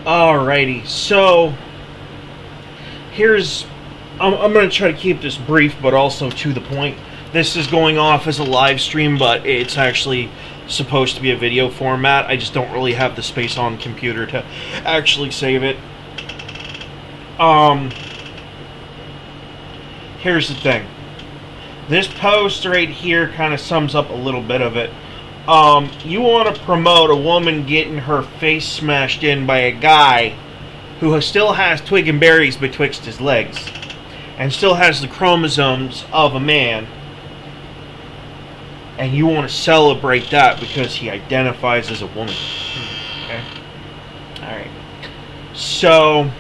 Alrighty, so here's I'm going to try to keep this brief but also to the point. This is going off as a live stream, but it's actually supposed to be a video format. I just don't really have the space on the computer to actually save it. Here's the thing. This post right here kind of sums up a little bit of it. You want to promote a woman getting her face smashed in by a guy who still has twig and berries betwixt his legs and still has the chromosomes of a man, and you want to celebrate that because he identifies as a woman. Okay? Alright. So,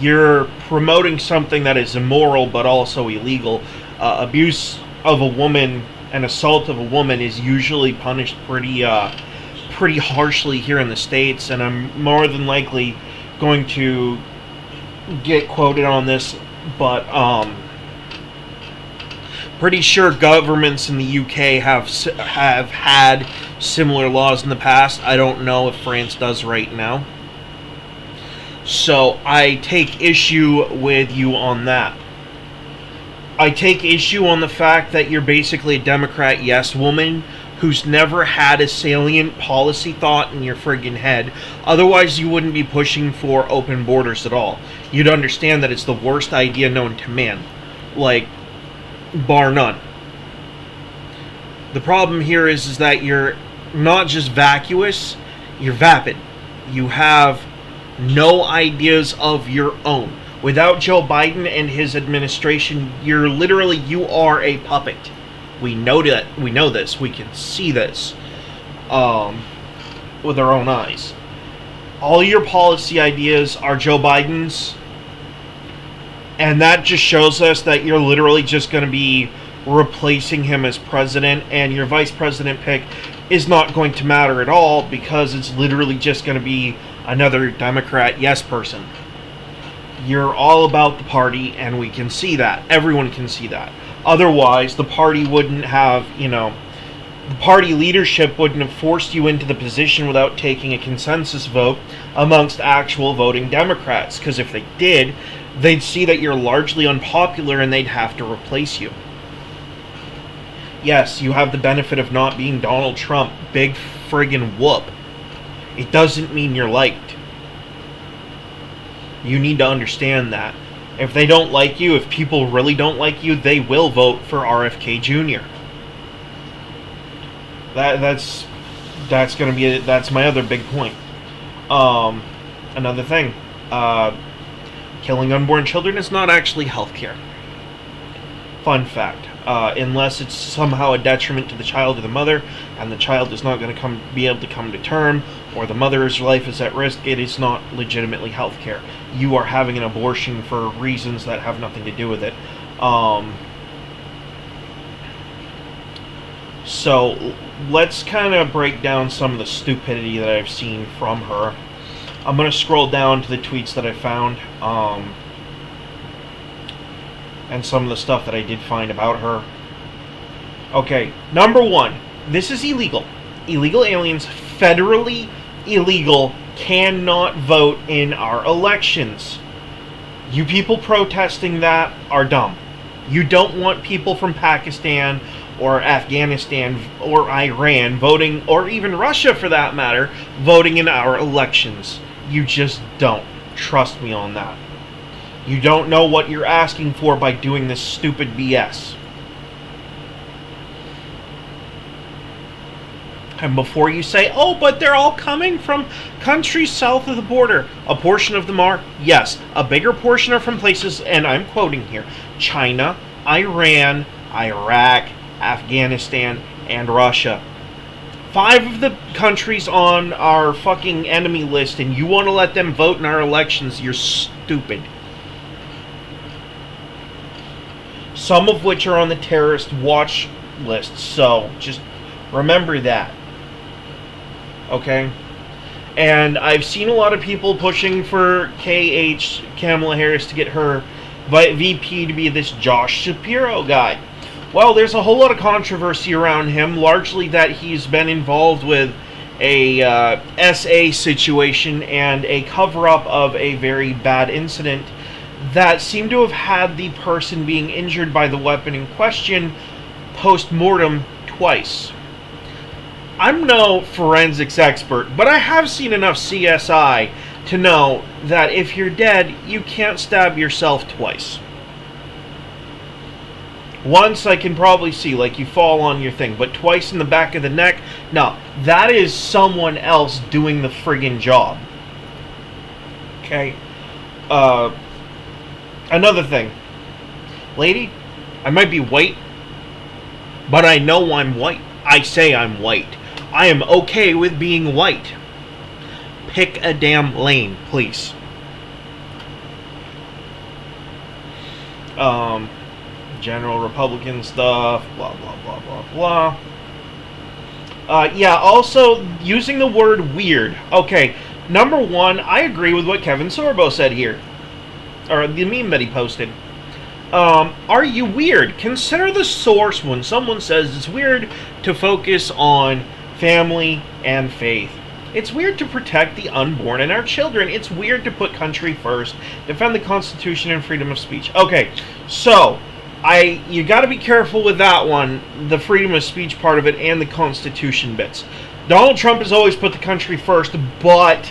you're promoting something that is immoral but also illegal. Abuse of a woman and assault of a woman is usually punished pretty harshly here in the States, and I'm more than likely going to get quoted on this, but pretty sure governments in the UK have had similar laws in the past. I don't know if France does right now. So I take issue with you on that. I take issue on the fact that you're basically a Democrat yes woman who's never had a salient policy thought in your friggin' head. Otherwise, you wouldn't be pushing for open borders at all. You'd understand that it's the worst idea known to man. Like, bar none. The problem here is that you're not just vacuous, you're vapid. You have no ideas of your own. Without Joe Biden and his administration, you are a puppet. We know that. We know this. We can see this with our own eyes. All your policy ideas are Joe Biden's, and that just shows us that you're literally just going to be replacing him as president, and your vice president pick is not going to matter at all because it's literally just going to be another Democrat yes person. You're all about the party, and we can see that. Everyone can see that. Otherwise, the party wouldn't have, the party leadership wouldn't have forced you into the position without taking a consensus vote amongst actual voting Democrats. Because if they did, they'd see that you're largely unpopular and they'd have to replace you. Yes, you have the benefit of not being Donald Trump. Big friggin' whoop. It doesn't mean you're liked. You need to understand that. If they don't like you, if people really don't like you, they will vote for RFK Jr. That's my other big point. Another thing, killing unborn children is not actually healthcare. Fun fact. Unless it's somehow a detriment to the child or the mother, and the child is not going to be able to come to term, or the mother's life is at risk, it is not legitimately healthcare. You are having an abortion for reasons that have nothing to do with it. So let's kind of break down some of the stupidity that I've seen from her. I'm going to scroll down to the tweets that I found. And some of the stuff that I did find about her. Okay, number one, this is illegal. Illegal aliens, federally illegal, cannot vote in our elections. You people protesting that are dumb. You don't want people from Pakistan or Afghanistan or Iran voting, or even Russia for that matter, voting in our elections. You just don't. Trust me on that. You don't know what you're asking for by doing this stupid BS. And before you say, oh, but they're all coming from countries south of the border. A portion of them are, yes. A bigger portion are from places, and I'm quoting here, China, Iran, Iraq, Afghanistan, and Russia. 5 of the countries on our fucking enemy list, and you want to let them vote in our elections, you're stupid. Some of which are on the terrorist watch list, so just remember that. Okay? And I've seen a lot of people pushing for Kamala Harris to get her VP to be this Josh Shapiro guy. Well, there's a whole lot of controversy around him, largely that he's been involved with a SA situation and a cover-up of a very bad incident that seemed to have had the person being injured by the weapon in question post-mortem twice. I'm no forensics expert, but I have seen enough CSI to know that if you're dead, you can't stab yourself twice. Once I can probably see, like you fall on your thing, but twice in the back of the neck, no, that is someone else doing the friggin' job. Okay? Another thing. Lady, I might be white, but I know I'm white. I say I'm white. I am okay with being white. Pick a damn lane, please. General Republican stuff, blah, blah, blah, blah, blah. Yeah, also, using the word weird. Okay, number one, I agree with what Kevin Sorbo said here. Or the meme that he posted. Are you weird? Consider the source when someone says it's weird to focus on family and faith. It's weird to protect the unborn and our children. It's weird to put country first, defend the Constitution and freedom of speech. Okay, so you got to be careful with that one, the freedom of speech part of it and the Constitution bits. Donald Trump has always put the country first, but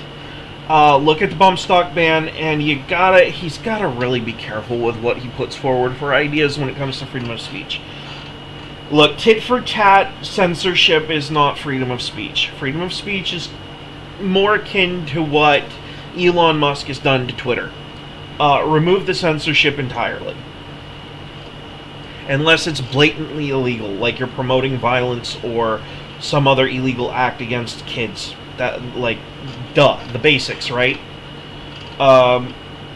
look at the bump stock ban, and he's gotta really be careful with what he puts forward for ideas when it comes to freedom of speech. Look, tit for tat censorship is not freedom of speech. Freedom of speech is more akin to what Elon Musk has done to Twitter. Remove the censorship entirely. Unless it's blatantly illegal, like you're promoting violence or some other illegal act against kids. That, like, the basics, right?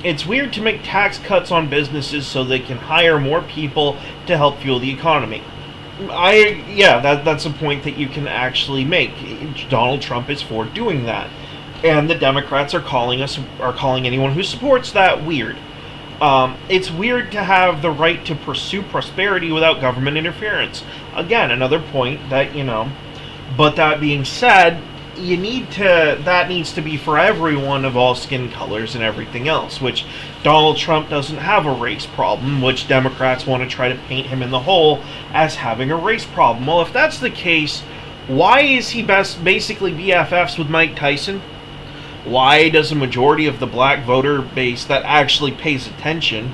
It's weird to make tax cuts on businesses so they can hire more people to help fuel the economy. That's a point that you can actually make. Donald Trump is for doing that, and the Democrats are calling anyone who supports that weird. It's weird to have the right to pursue prosperity without government interference. Again, another point that, but that being said, that needs to be for everyone of all skin colors and everything else, which Donald Trump doesn't have a race problem, which Democrats want to try to paint him in the hole as having a race problem. Well, if that's the case, why is he basically BFFs with Mike Tyson? Why does a majority of the black voter base that actually pays attention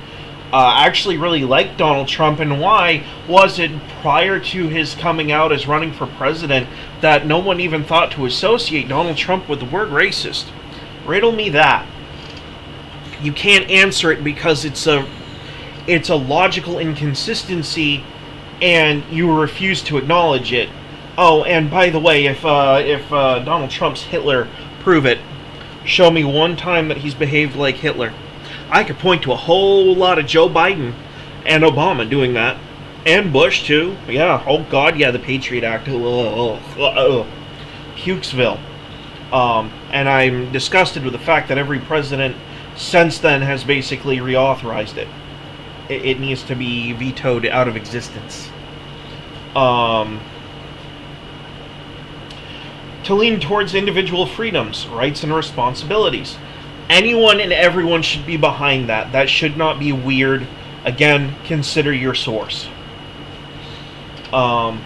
actually really like Donald Trump, and why was it prior to his coming out as running for president that no one even thought to associate Donald Trump with the word racist? Riddle me that. You can't answer it because it's a logical inconsistency, and you refuse to acknowledge it. Oh, and by the way, if Donald Trump's Hitler, prove it. Show me one time that he's behaved like Hitler. I could point to a whole lot of Joe Biden and Obama doing that. And Bush, too. Yeah, oh God, yeah, the Patriot Act. Pukesville. And I'm disgusted with the fact that every president since then has basically reauthorized it. It needs to be vetoed out of existence. To lean towards individual freedoms, rights, and responsibilities. Anyone and everyone should be behind that. That should not be weird. Again, consider your source. To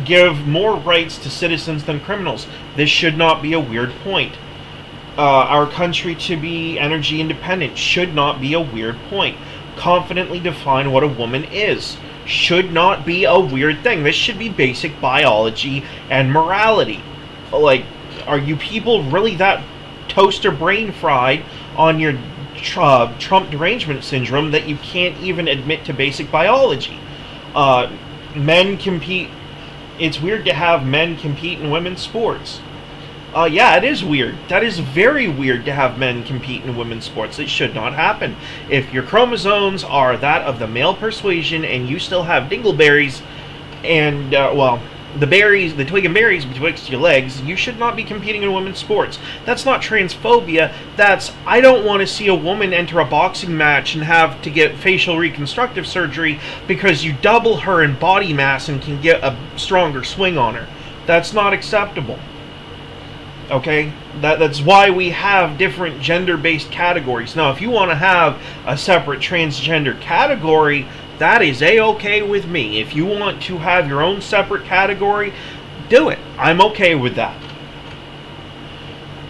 give more rights to citizens than criminals. This should not be a weird point. Our country to be energy independent should not be a weird point. Confidently define what a woman is. Should not be a weird thing. This should be basic biology and morality. Like, are you people really that toaster brain fried on your Trump derangement syndrome that you can't even admit to basic biology? Men compete. It's weird to have men compete in women's sports. Yeah, it is weird. That is very weird to have men compete in women's sports. It should not happen. If your chromosomes are that of the male persuasion and you still have dingleberries and, the berries, the twig and berries betwixt your legs, you should not be competing in women's sports. That's not transphobia. That's, I don't want to see a woman enter a boxing match and have to get facial reconstructive surgery because you double her in body mass and can get a stronger swing on her. That's not acceptable. Okay? That's why we have different gender-based categories. Now, if you want to have a separate transgender category, that is A-okay with me. If you want to have your own separate category, do it. I'm okay with that.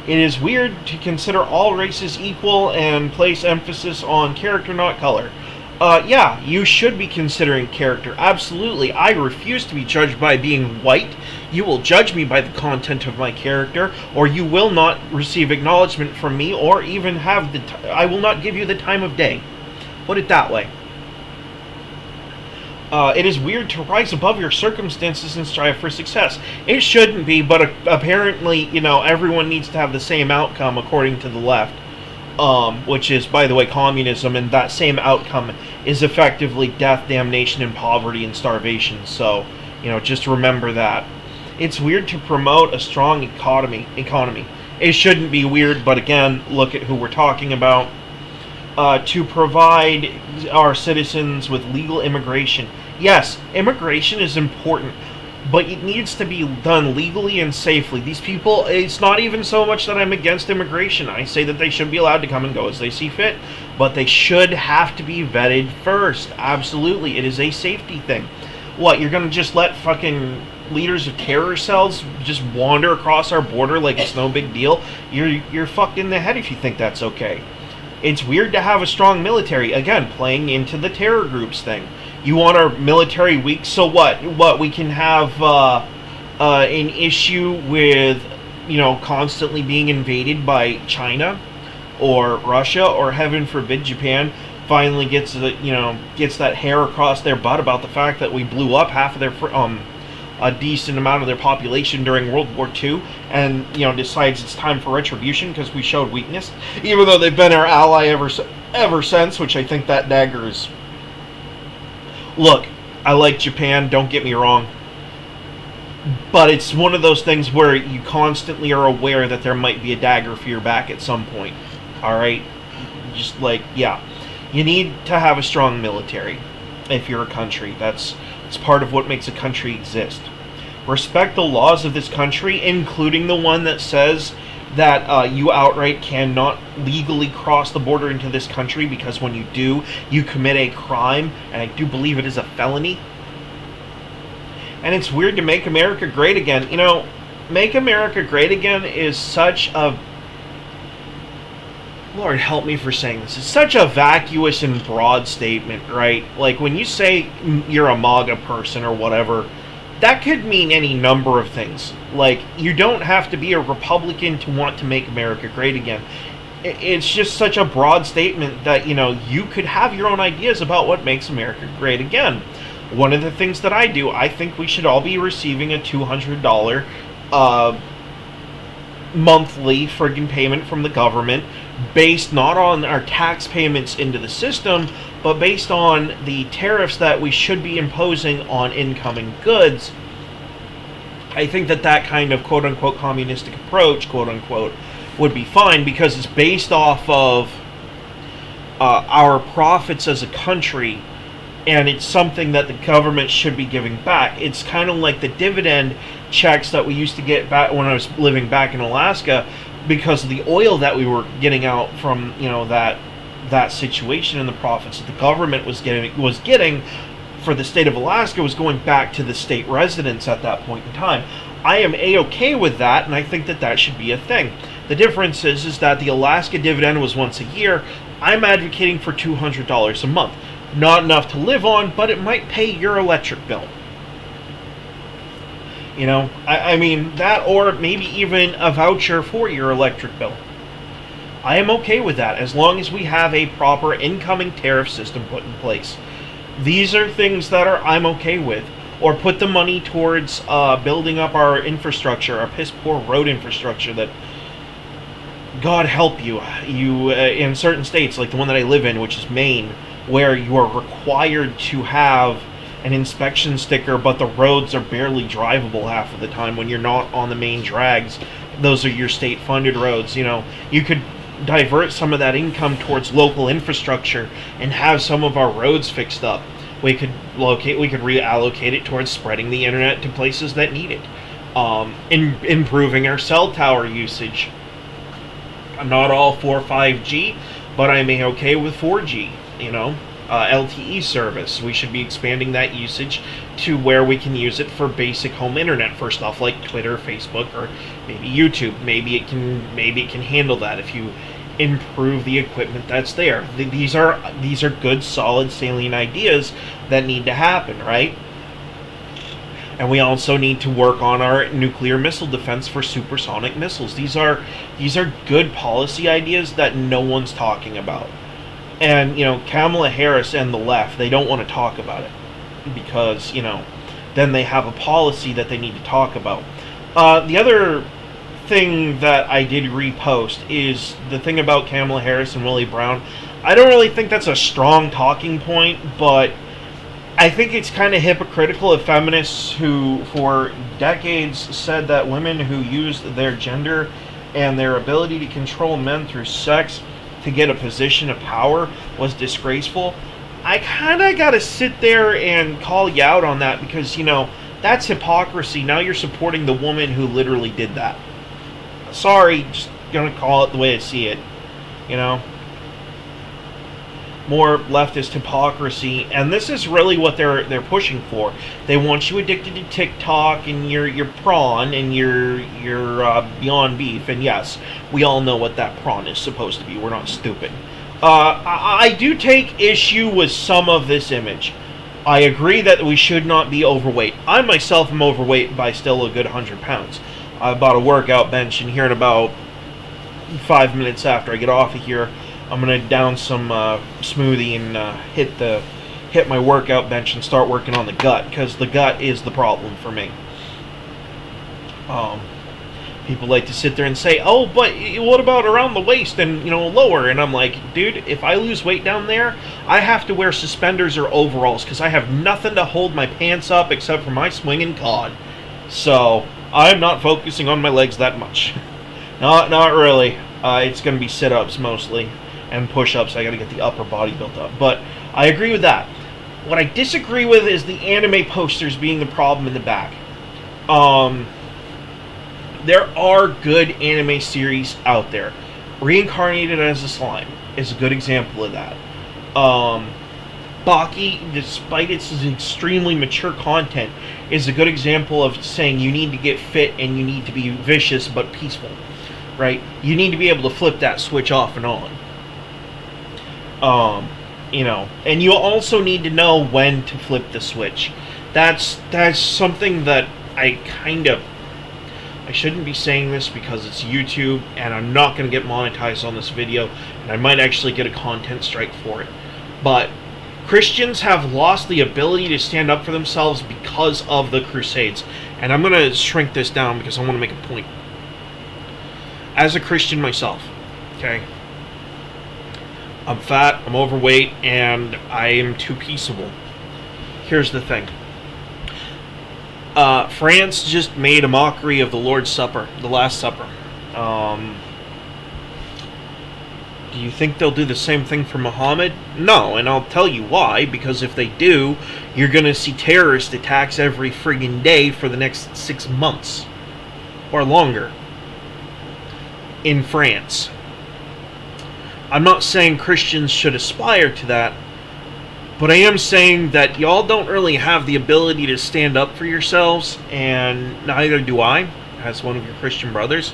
It is weird to consider all races equal and place emphasis on character, not color. Yeah, you should be considering character. Absolutely. I refuse to be judged by being white. You will judge me by the content of my character, or you will not receive acknowledgement from me, or even have I will not give you the time of day. Put it that way. It is weird to rise above your circumstances and strive for success. It shouldn't be, but apparently, everyone needs to have the same outcome according to the left. Which is, by the way, communism, and that same outcome is effectively death, damnation, and poverty and starvation. So, just remember that. It's weird to promote a strong economy. It shouldn't be weird, but again, look at who we're talking about. To provide our citizens with legal immigration. Yes, immigration is important, but it needs to be done legally and safely. These people, it's not even so much that I'm against immigration. I say that they should be allowed to come and go as they see fit, but they should have to be vetted first. Absolutely. It is a safety thing. What, you're going to just let fucking leaders of terror cells just wander across our border like it's no big deal? You're fucked in the head if you think that's okay. It's weird to have a strong military. Again, playing into the terror groups thing. You want our military weak, so what? We can have an issue with, constantly being invaded by China or Russia, or heaven forbid Japan finally gets that hair across their butt about the fact that we blew up half of their a decent amount of their population during World War II, and decides it's time for retribution because we showed weakness, even though they've been our ally ever since. Which I think that dagger is. Look, I like Japan, don't get me wrong, but it's one of those things where you constantly are aware that there might be a dagger for your back at some point. Alright? Just you need to have a strong military if you're a country. It's part of what makes a country exist. Respect the laws of this country, including the one that says that you outright cannot legally cross the border into this country, because when you do, you commit a crime, and I do believe it is a felony. And it's weird to make America great again. Make America great again is such a... Lord help me for saying this. It's such a vacuous and broad statement, right? Like, when you say you're a MAGA person or whatever, that could mean any number of things. Like, you don't have to be a Republican to want to make America great again. It's just such a broad statement that, you could have your own ideas about what makes America great again. One of the things that I do, I think we should all be receiving a $200 monthly friggin' payment from the government, based not on our tax payments into the system, but based on the tariffs that we should be imposing on incoming goods. I think that kind of quote-unquote communistic approach, quote-unquote, would be fine, because it's based off of our profits as a country, and it's something that the government should be giving back. It's kind of like the dividend checks that we used to get back when I was living back in Alaska, because of the oil that we were getting out from that situation, and the profits that the government was getting for the state of Alaska was going back to the state residents at that point in time. I am A-okay with that, and I think that should be a thing. The difference is that the Alaska dividend was once a year. I'm advocating for $200 a month. Not enough to live on, but it might pay your electric bill. I mean, that, or maybe even a voucher for your electric bill. I am okay with that, as long as we have a proper incoming tariff system put in place. These are things that I'm okay with. Or put the money towards building up our infrastructure, our piss-poor road infrastructure that, God help you, in certain states, like the one that I live in, which is Maine, where you are required to have an inspection sticker, but the roads are barely drivable half of the time when you're not on the main drags. Those are your state-funded roads. You could divert some of that income towards local infrastructure and have some of our roads fixed up. We could reallocate it towards spreading the internet to places that need it. Improving our cell tower usage. I'm not all for 5G, but I'm okay with 4G. LTE service. We should be expanding that usage to where we can use it for basic home internet for stuff like Twitter, Facebook, or maybe YouTube. Maybe it can handle that if you improve the equipment that's there. These are good, solid, salient ideas that need to happen, right? And we also need to work on our nuclear missile defense for supersonic missiles. These are good policy ideas that no one's talking about. And, Kamala Harris and the left, they don't want to talk about it because, then they have a policy that they need to talk about. The other thing that I did repost is the thing about Kamala Harris and Willie Brown. I don't really think that's a strong talking point, but I think it's kind of hypocritical of feminists who, for decades, said that women who used their gender and their ability to control men through sex to get a position of power was disgraceful. I kind of got to sit there and call you out on that because, that's hypocrisy. Now you're supporting the woman who literally did that. Sorry, just going to call it the way I see it. More leftist hypocrisy, and this is really what they're pushing for. They want you addicted to TikTok and your prawn and your Beyond Beef, and yes, we all know what that prawn is supposed to be. We're not stupid. I do take issue with some of this image. I agree that we should not be overweight. I myself am overweight by still a good 100 pounds. I bought a workout bench, and here in about 5 minutes after I get off of here, I'm gonna down some smoothie and hit my workout bench and start working on the gut, because the gut is the problem for me. People like to sit there and say, "Oh, but what about around the waist and lower?" And I'm like, dude, if I lose weight down there, I have to wear suspenders or overalls because I have nothing to hold my pants up except for my swinging cod. So I'm not focusing on my legs that much. Not really. It's gonna be sit-ups mostly. And push-ups. I gotta get the upper body built up. But I agree with that. What I disagree with is the anime posters being the problem in the back. There are good anime series out there. Reincarnated as a Slime is a good example of that. Baki, despite its extremely mature content, is a good example of saying you need to get fit and you need to be vicious but peaceful. Right? You need to be able to flip that switch off and on. And you also need to know when to flip the switch. That's something that I shouldn't be saying this because it's YouTube and I'm not going to get monetized on this video and I might actually get a content strike for it. But Christians have lost the ability to stand up for themselves because of the Crusades. And I'm going to shrink this down because I want to make a point. As a Christian myself, okay? I'm fat, I'm overweight, and I am too peaceable. Here's the thing. France just made a mockery of the Lord's Supper, the Last Supper. Do you think they'll do the same thing for Muhammad? No, and I'll tell you why. Because if they do, you're going to see terrorist attacks every friggin' day for the next 6 months. Or longer. In France. I'm not saying Christians should aspire to that, but I am saying that y'all don't really have the ability to stand up for yourselves, and neither do I, as one of your Christian brothers.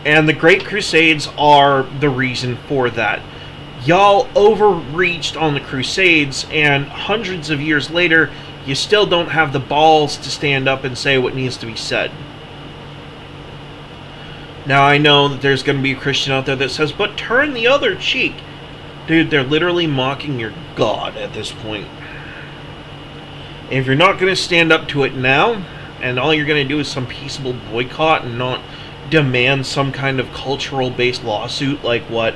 And the Great Crusades are the reason for that. Y'all overreached on the Crusades, and hundreds of years later, you still don't have the balls to stand up and say what needs to be said. Now, I know that there's going to be a Christian out there that says, but turn the other cheek. Dude, they're literally mocking your God at this point. And if you're not going to stand up to it now, and all you're going to do is some peaceable boycott and not demand some kind of cultural-based lawsuit like what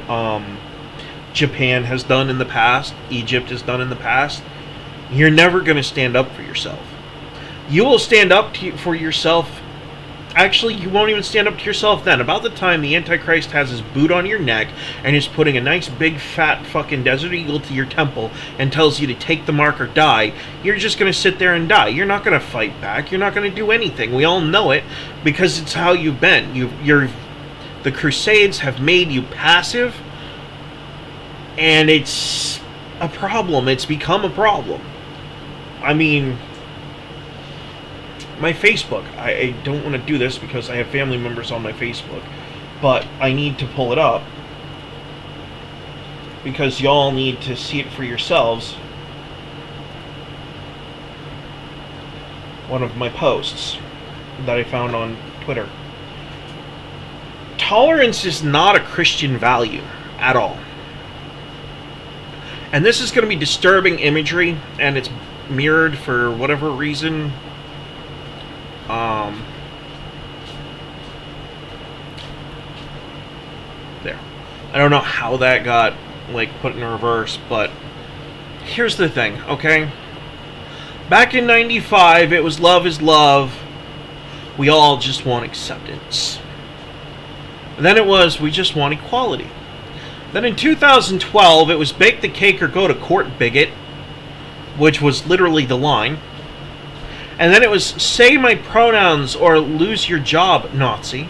Japan has done in the past, Egypt has done in the past, you're never going to stand up for yourself. You will stand up for yourself Actually, you won't even stand up to yourself then. About the time the Antichrist has his boot on your neck and is putting a nice big fat fucking desert eagle to your temple and tells you to take the mark or die, you're just going to sit there and die. You're not going to fight back. You're not going to do anything. We all know it because it's how you've been. The Crusades have made you passive, and it's a problem. It's become a problem. I mean, my Facebook, I don't want to do this because I have family members on my Facebook, but I need to pull it up because y'all need to see it for yourselves. One of my posts that I found on Twitter. Tolerance is not a Christian value at all. And this is going to be disturbing imagery, and it's mirrored for whatever reason. There. I don't know how that got, put in reverse, but here's the thing, okay? Back in 95, it was love is love. We all just want acceptance. And then it was, we just want equality. Then in 2012, it was bake the cake or go to court, bigot, which was literally the line. And then it was say my pronouns or lose your job, Nazi.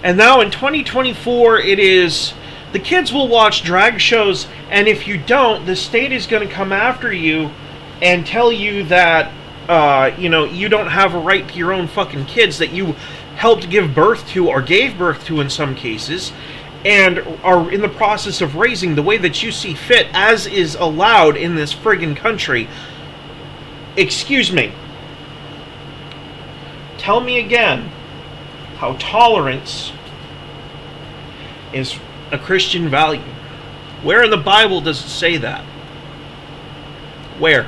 And now in 2024, it is the kids will watch drag shows, and if you don't, the state is going to come after you and tell you that, you don't have a right to your own fucking kids that you helped give birth to or gave birth to in some cases, and are in the process of raising the way that you see fit, as is allowed in this friggin' country. Excuse me. Tell me again how tolerance is a Christian value. Where in the Bible does it say that? Where?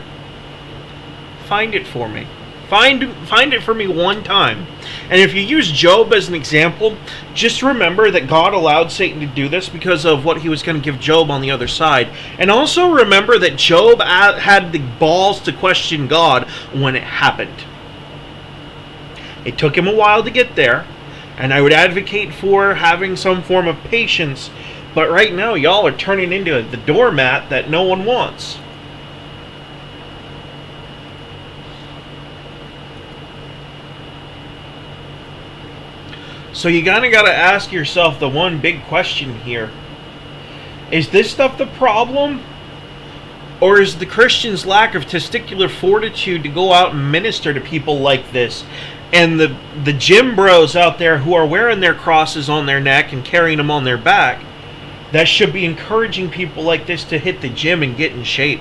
Find it for me. Find it for me one time. And if you use Job as an example, just remember that God allowed Satan to do this because of what he was going to give Job on the other side. And also remember that Job had the balls to question God when it happened. It took him a while to get there, and I would advocate for having some form of patience, but right now y'all are turning into the doormat that no one wants. So you kind of got to ask yourself the one big question here. Is this stuff the problem? Or is the Christians' lack of testicular fortitude to go out and minister to people like this? And the gym bros out there who are wearing their crosses on their neck and carrying them on their back, that should be encouraging people like this to hit the gym and get in shape.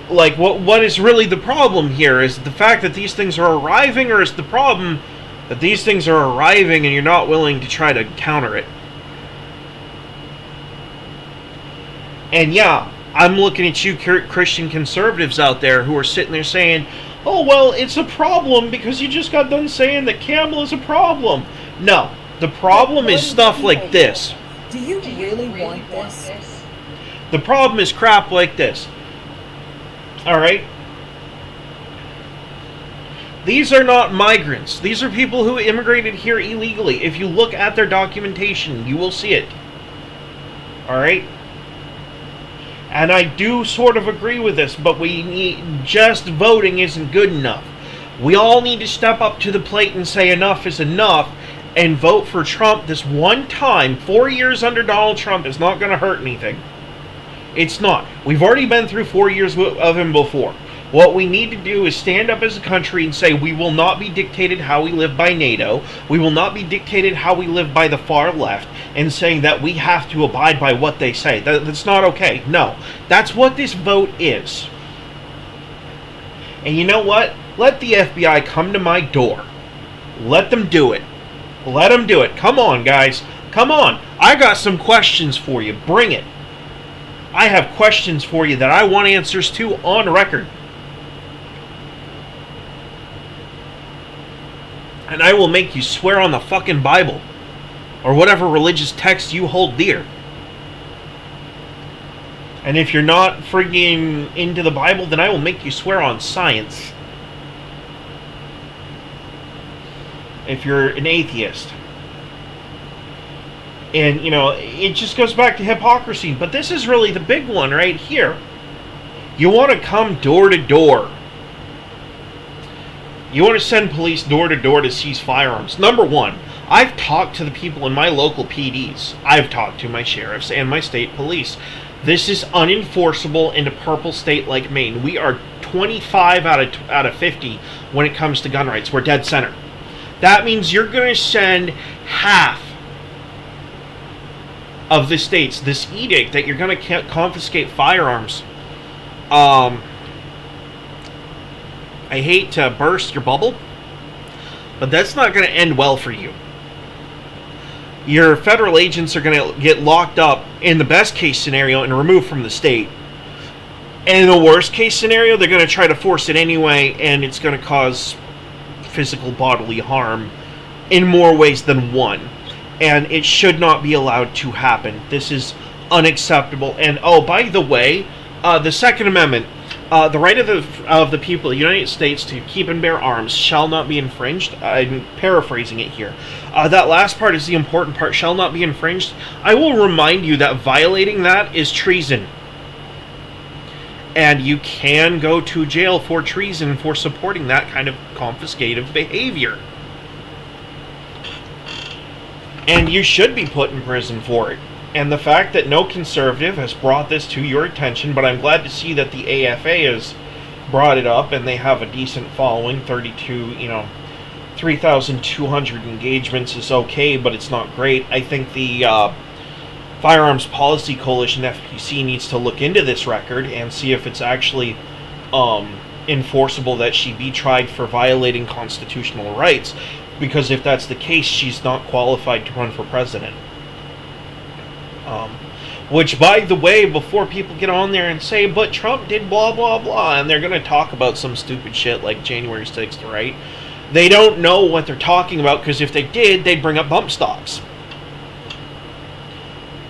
What is really the problem here? Is it the fact that these things are arriving, or is the problem that these things are arriving and you're not willing to try to counter it? And yeah, I'm looking at you Christian conservatives out there who are sitting there saying, oh, well, it's a problem because you just got done saying that Campbell is a problem. No, the problem is stuff like this. Do you really want this? The problem is crap like this. Alright? These are not migrants. These are people who immigrated here illegally. If you look at their documentation, you will see it. Alright? And I do sort of agree with this, but just voting isn't good enough. We all need to step up to the plate and say enough is enough and vote for Trump this one time. 4 years under Donald Trump is not going to hurt anything. It's not. We've already been through 4 years of him before. What we need to do is stand up as a country and say we will not be dictated how we live by NATO. We will not be dictated how we live by the far left, and saying that we have to abide by what they say. That's not okay. No. That's what this vote is. And you know what? Let the FBI come to my door. Let them do it. Let them do it. Come on, guys. Come on. I got some questions for you. Bring it. I have questions for you that I want answers to on record. And I will make you swear on the fucking Bible. Or whatever religious text you hold dear. And if you're not friggin' into the Bible, then I will make you swear on science. if you're an atheist. And, it just goes back to hypocrisy. But this is really the big one right here. You want to come door to door. You want to send police door to door to seize firearms. Number one, I've talked to the people in my local PDs. I've talked to my sheriffs and my state police. This is unenforceable in a purple state like Maine. We are 25 out of 50 when it comes to gun rights. We're dead center. That means you're going to send half of the states this edict that you're going to confiscate firearms. I hate to burst your bubble, but that's not going to end well for you. Your federal agents are going to get locked up in the best case scenario and removed from the state. And in the worst case scenario, they're going to try to force it anyway, and it's going to cause physical bodily harm in more ways than one. And it should not be allowed to happen. This is unacceptable. And, oh, by the way, the Second Amendment, the right of the people of the United States to keep and bear arms shall not be infringed. I'm paraphrasing it here. That last part is the important part, shall not be infringed. I will remind you that violating that is treason. And you can go to jail for treason for supporting that kind of confiscative behavior. And you should be put in prison for it. And the fact that no conservative has brought this to your attention, but I'm glad to see that the AFA has brought it up, and they have a decent following. 3,200 engagements is okay, but it's not great. I think the Firearms Policy Coalition, FPC, needs to look into this record and see if it's actually enforceable that she be tried for violating constitutional rights. Because if that's the case, she's not qualified to run for president. Which, by the way, before people get on there and say, but Trump did blah, blah, blah, and they're going to talk about some stupid shit like January 6th, right? They don't know what they're talking about, because if they did, they'd bring up bump stocks.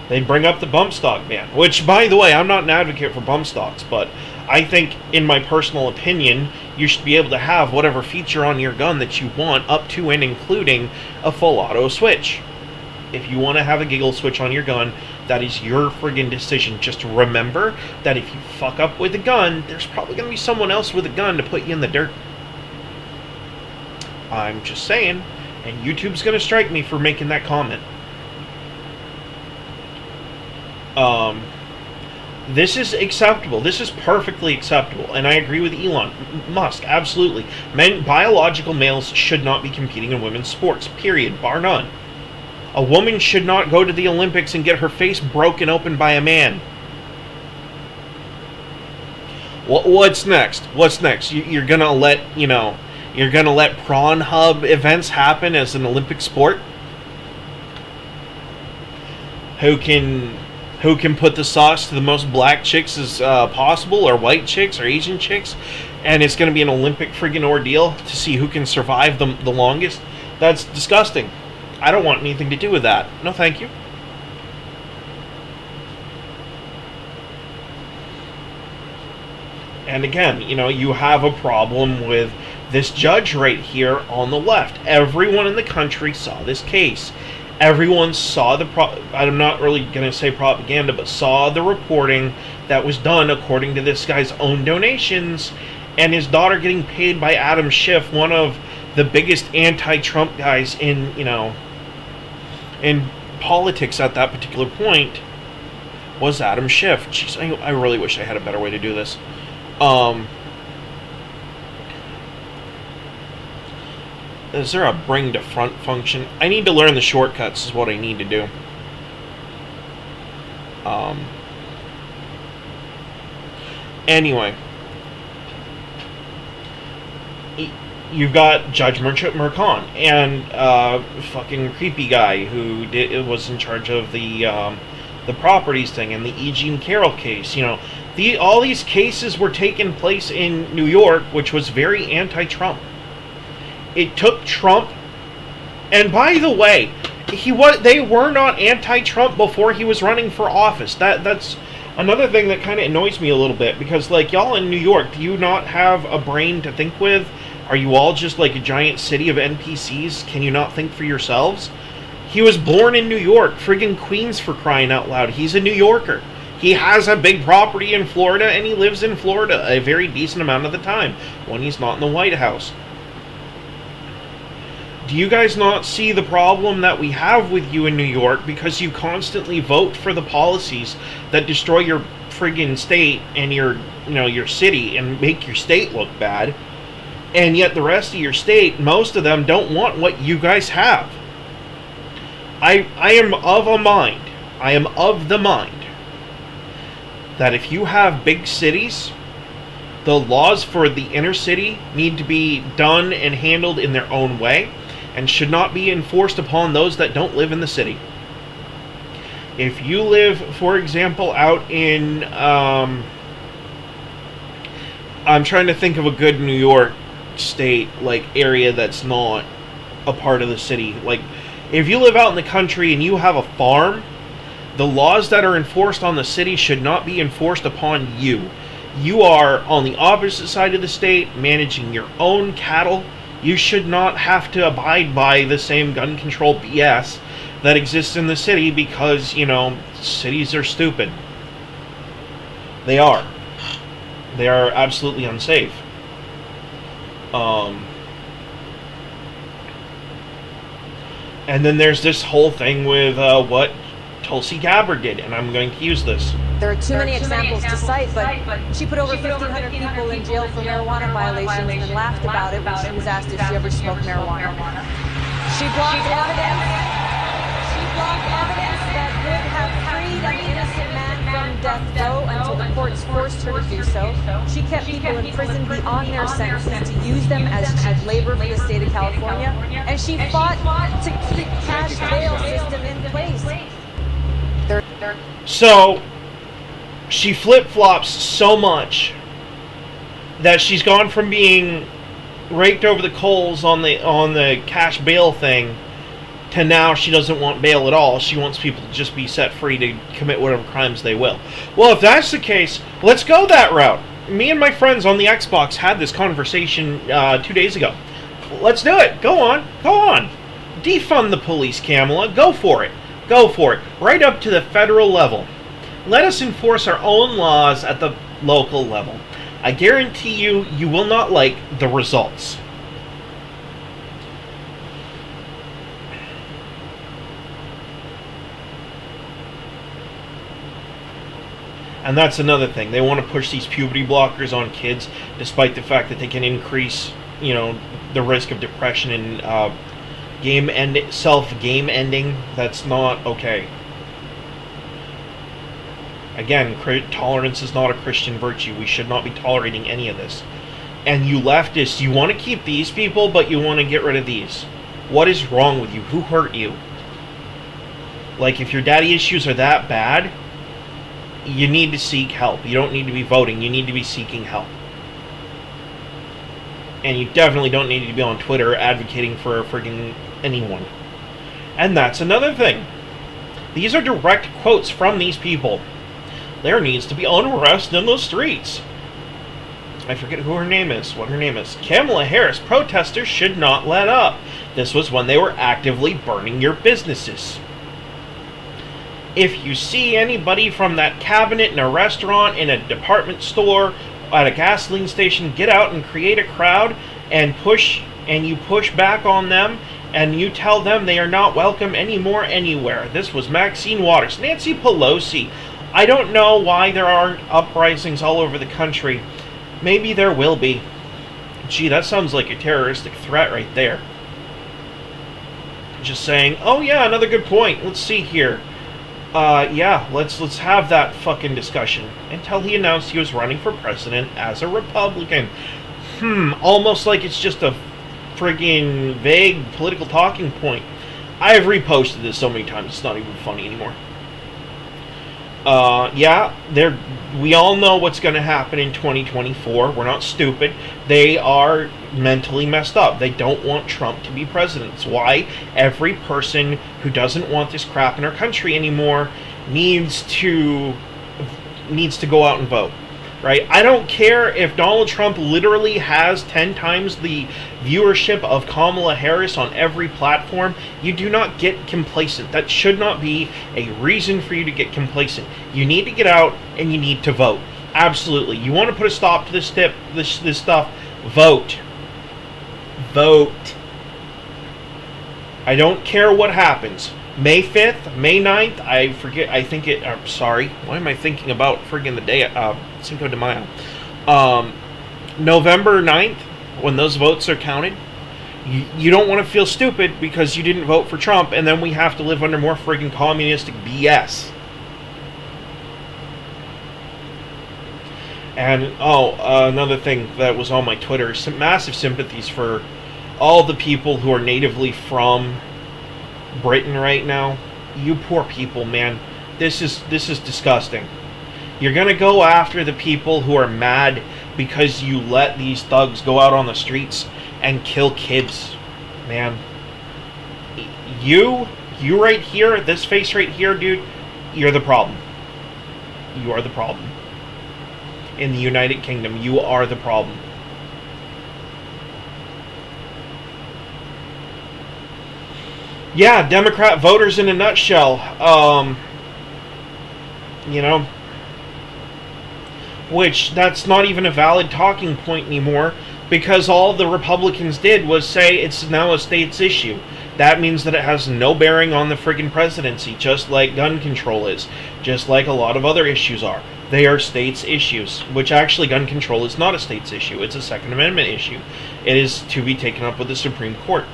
They'd bring up the bump stock ban. Which, by the way, I'm not an advocate for bump stocks, but I think, in my personal opinion, you should be able to have whatever feature on your gun that you want, up to and including a full auto switch. If you want to have a giggle switch on your gun, that is your friggin' decision. Just remember that if you fuck up with a gun, there's probably going to be someone else with a gun to put you in the dirt. I'm just saying, and YouTube's going to strike me for making that comment. This is acceptable. This is perfectly acceptable. And I agree with Elon Musk, absolutely. Biological males should not be competing in women's sports, period, bar none. A woman should not go to the Olympics and get her face broken open by a man. What's next? What's next? You're gonna let, you're gonna let prawn hub events happen as an Olympic sport? Who can put the sauce to the most black chicks as possible, or white chicks, or Asian chicks, and it's going to be an Olympic friggin' ordeal to see who can survive the longest? That's disgusting. I don't want anything to do with that. No, thank you. And again, you have a problem with this judge right here on the left. Everyone in the country saw this case. Everyone saw I'm not really going to say propaganda, but saw the reporting that was done according to this guy's own donations, and his daughter getting paid by Adam Schiff, one of the biggest anti-Trump guys in politics at that particular point, was Adam Schiff. Jeez, I really wish I had a better way to do this. Is there a bring to front function? I need to learn the shortcuts is what I need to do. Anyway. You've got Judge Merchan and fucking creepy guy who was in charge of the properties thing and the E. Jean Carroll case. All these cases were taking place in New York, which was very anti-Trump. It took Trump, and by the way, they were not anti-Trump before he was running for office. That's another thing that kind of annoys me a little bit, because y'all in New York, do you not have a brain to think with? Are you all just like a giant city of NPCs? Can you not think for yourselves? He was born in New York, friggin' Queens, for crying out loud. He's a New Yorker. He has a big property in Florida, and he lives in Florida a very decent amount of the time when he's not in the White House. Do you guys not see the problem that we have with you in New York because you constantly vote for the policies that destroy your friggin' state and your city and make your state look bad, and yet the rest of your state, most of them don't want what you guys have? I am of the mind that if you have big cities, the laws for the inner city need to be done and handled in their own way and should not be enforced upon those that don't live in the city. If you live, for example, out in, I'm trying to think of a good New York state, like, area that's not a part of the city. Like, if you live out in the country and you have a farm, the laws that are enforced on the city should not be enforced upon you. You are on the opposite side of the state, managing your own cattle. You should not have to abide by the same gun control BS that exists in the city because, cities are stupid. They are. They are absolutely unsafe. And then there's this whole thing with what Tulsi Gabbard did, and I'm going to use this. There are too many examples to cite, but she put over 1,500 people in jail for marijuana violations and then laughed about it when she was asked if she ever smoked marijuana. She blocked evidence. She blocked evidence that would have freed an innocent man from death row until the courts forced her to do so. She kept people in prison beyond their sentences to use them as cheap labor for the state of California, and she fought to keep cash bail system in place. So, she flip-flops so much that she's gone from being raked over the coals on the cash bail thing to now she doesn't want bail at all. She wants people to just be set free to commit whatever crimes they will. Well, if that's the case, let's go that route. Me and my friends on the Xbox had this conversation 2 days ago. Let's do it. Go on. Defund the police, Kamala. Go for it. Right up to the federal level. Let us enforce our own laws at the local level. I guarantee you, you will not like the results. And that's another thing. They want to push these puberty blockers on kids, despite the fact that they can increase, the risk of depression and game ending. That's not okay. Again, tolerance is not a Christian virtue. We should not be tolerating any of this. And you leftists, you want to keep these people, but you want to get rid of these. What is wrong with you? Who hurt you? Like, if your daddy issues are that bad, you need to seek help. You don't need to be voting. You need to be seeking help. And you definitely don't need to be on Twitter advocating for friggin' anyone. And that's another thing. These are direct quotes from these people. There needs to be unrest in the streets. I forget who her name is. What her name is. Kamala Harris. Protesters should not let up. This was when they were actively burning your businesses. If you see anybody from that cabinet in a restaurant, in a department store, at a gasoline station, get out and create a crowd and you push back on them and you tell them they are not welcome anymore anywhere. This was Maxine Waters. Nancy Pelosi. I don't know why there aren't uprisings all over the country. Maybe there will be. Gee, that sounds like a terroristic threat right there. Just saying, oh yeah, another good point. Let's see here. Let's have that fucking discussion. Until he announced he was running for president as a Republican. Almost like it's just a friggin' vague political talking point. I have reposted this so many times, it's not even funny anymore. We all know what's going to happen in 2024. We're not stupid. They are mentally messed up. They don't want Trump to be president. That's why every person who doesn't want this crap in our country anymore needs to go out and vote. right? I don't care if Donald Trump literally has 10 times the viewership of Kamala Harris on every platform. You do not get complacent. That should not be a reason for you to get complacent. You need to get out and you need to vote. Absolutely. You want to put a stop to this stuff, vote. Vote. I don't care what happens. May 5th, May 9th, I forget, I think it, I'm sorry, why am I thinking about friggin' the day, Cinco de Mayo. November 9th, when those votes are counted, you don't want to feel stupid because you didn't vote for Trump, and then we have to live under more friggin' communistic BS. And, another thing that was on my Twitter, some massive sympathies for all the people who are natively from Britain right now. You poor people, man. This is disgusting. You're gonna go after the people who are mad because you let these thugs go out on the streets and kill kids, man. You right here, this face right here, dude, you're the problem. You are the problem. In the United Kingdom, you are the problem. Yeah, Democrat voters in a nutshell. Which, that's not even a valid talking point anymore, because all the Republicans did was say it's now a state's issue. That means that it has no bearing on the friggin' presidency, just like gun control is, just like a lot of other issues are. They are states' issues, which actually gun control is not a state's issue. It's a Second Amendment issue. It is to be taken up with the Supreme Court.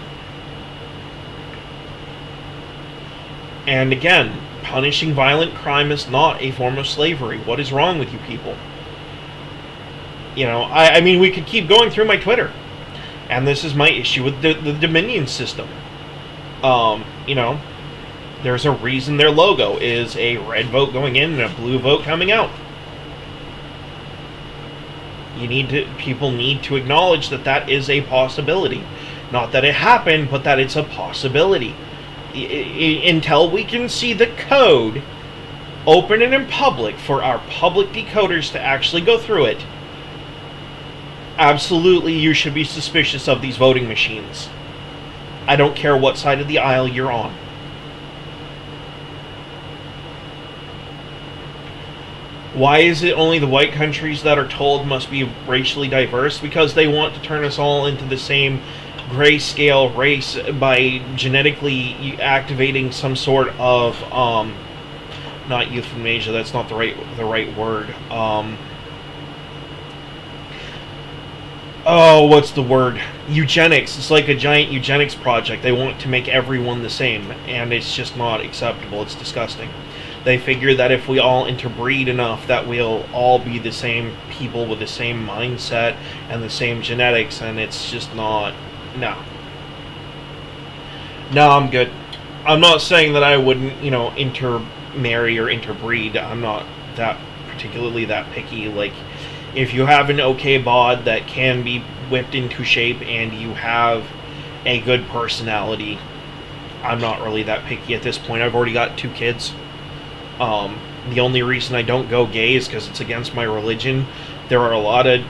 And again, punishing violent crime is not a form of slavery. What is wrong with you people? I mean, we could keep going through my Twitter. And this is my issue with the Dominion system. There's a reason their logo is a red vote going in and a blue vote coming out. People need to acknowledge that is a possibility. Not that it happened, but that it's a possibility. Until we can see the code open and in public for our public decoders to actually go through it, absolutely you should be suspicious of these voting machines. I don't care what side of the aisle you're on. Why is it only the white countries that are told must be racially diverse? Because they want to turn us all into the same grayscale race by genetically activating some sort of not euthanasia, that's not the right word. What's the word? Eugenics. It's like a giant eugenics project. They want to make everyone the same, and it's just not acceptable. It's disgusting. They figure that if we all interbreed enough, that we'll all be the same people with the same mindset and the same genetics, and it's just not. No, I'm good. I'm not saying that I wouldn't, intermarry or interbreed. I'm not that particularly that picky. Like, if you have an okay bod that can be whipped into shape and you have a good personality, I'm not really that picky at this point. I've already got 2 kids. The only reason I don't go gay is because it's against my religion. There are a lot of,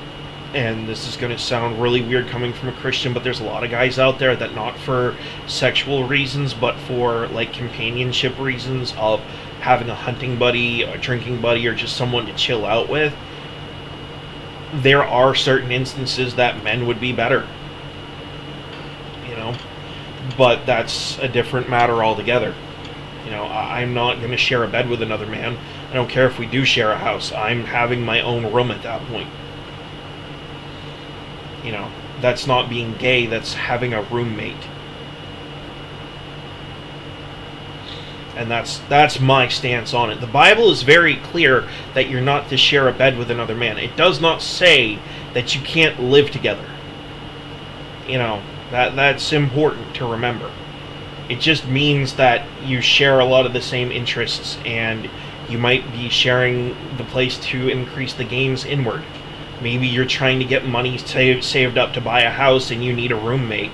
and this is going to sound really weird coming from a Christian, but there's a lot of guys out there that not for sexual reasons, but for like companionship reasons of having a hunting buddy, a drinking buddy, or just someone to chill out with. There are certain instances that men would be better, but that's a different matter altogether. I'm not going to share a bed with another man. I don't care if we do share a house. I'm having my own room at that point. That's not being gay, that's having a roommate. And that's my stance on it. The Bible is very clear that you're not to share a bed with another man. It does not say that you can't live together. That's important to remember. It just means that you share a lot of the same interests, and you might be sharing the place to increase the gains inward. Maybe you're trying to get money saved up to buy a house and you need a roommate.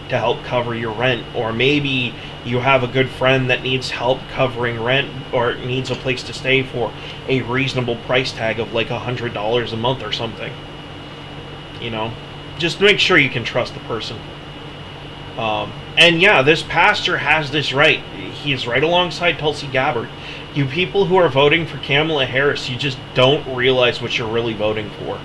to help cover your rent, or maybe you have a good friend that needs help covering rent or needs a place to stay for a reasonable price tag of like $100 a month or something. You know, just make sure you can trust the person. And yeah, this pastor has this right. He is right alongside Tulsi Gabbard. You people who are voting for Kamala Harris, you just don't realize what you're really voting for.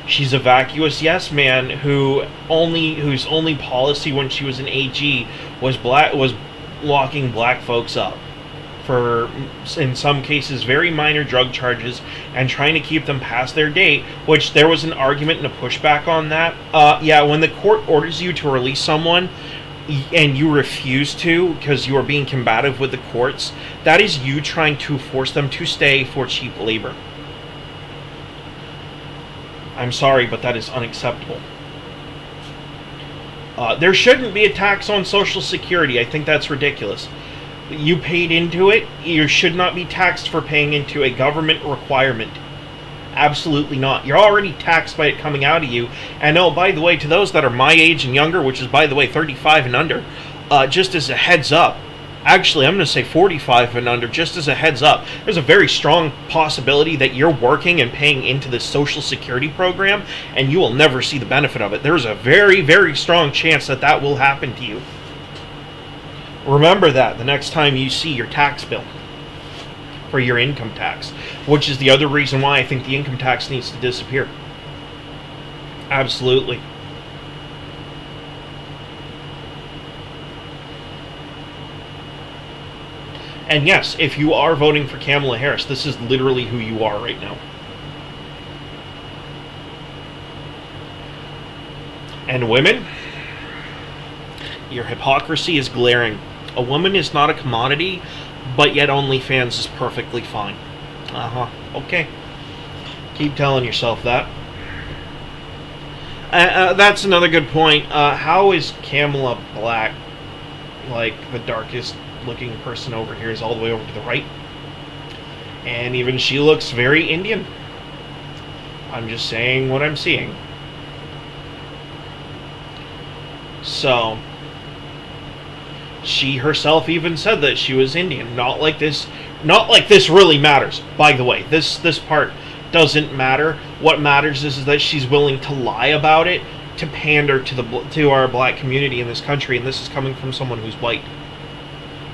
She's a vacuous yes man whose only policy when she was an AG was locking black folks up for, in some cases, very minor drug charges and trying to keep them past their date, which there was an argument and a pushback on that. Yeah, when the court orders you to release someone and you refuse to because you are being combative with the courts, that is you trying to force them to stay for cheap labor. I'm sorry, but that is unacceptable. There shouldn't be a tax on Social Security. I think that's ridiculous. You paid into it. You should not be taxed for paying into a government requirement. Absolutely not. You're already taxed by it coming out of you. And oh, by the way, to those that are my age and younger, which is, by the way, 35 and under, just as a heads up, actually, I'm going to say 45 and under, just as a heads up, there's a very strong possibility that you're working and paying into the Social Security program, and you will never see the benefit of it. There's a very, very strong chance that that will happen to you. Remember that the next time you see your tax bill for your income tax, which is the other reason why I think the income tax needs to disappear. Absolutely. And yes, if you are voting for Kamala Harris, this is literally who you are right now. And women, your hypocrisy is glaring. A woman is not a commodity, but yet OnlyFans is perfectly fine. Okay. Keep telling yourself that. That's another good point. How is Kamala black? Like, the darkest looking person over here is all the way over to the right. And even she looks very Indian. I'm just saying what I'm seeing. So, she herself even said that she was Indian. Not like this really matters. By the way, this part doesn't matter. What matters is that she's willing to lie about it to pander to our black community in this country, and this is coming from someone who's white.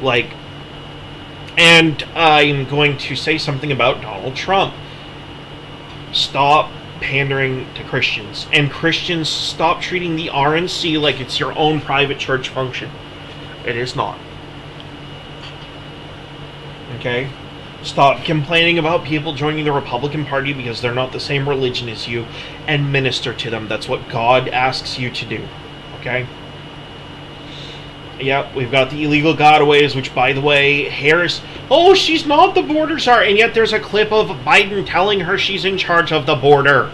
Like, and I'm going to say something about Donald Trump. Stop pandering to Christians, and Christians, stop treating the RNC like it's your own private church function. It is not. Okay? Stop complaining about people joining the Republican Party because they're not the same religion as you, and minister to them. That's what God asks you to do. Okay? Yep, we've got the illegal gotaways, which, by the way, Harris, oh, she's not the border czar, and yet there's a clip of Biden telling her she's in charge of the border.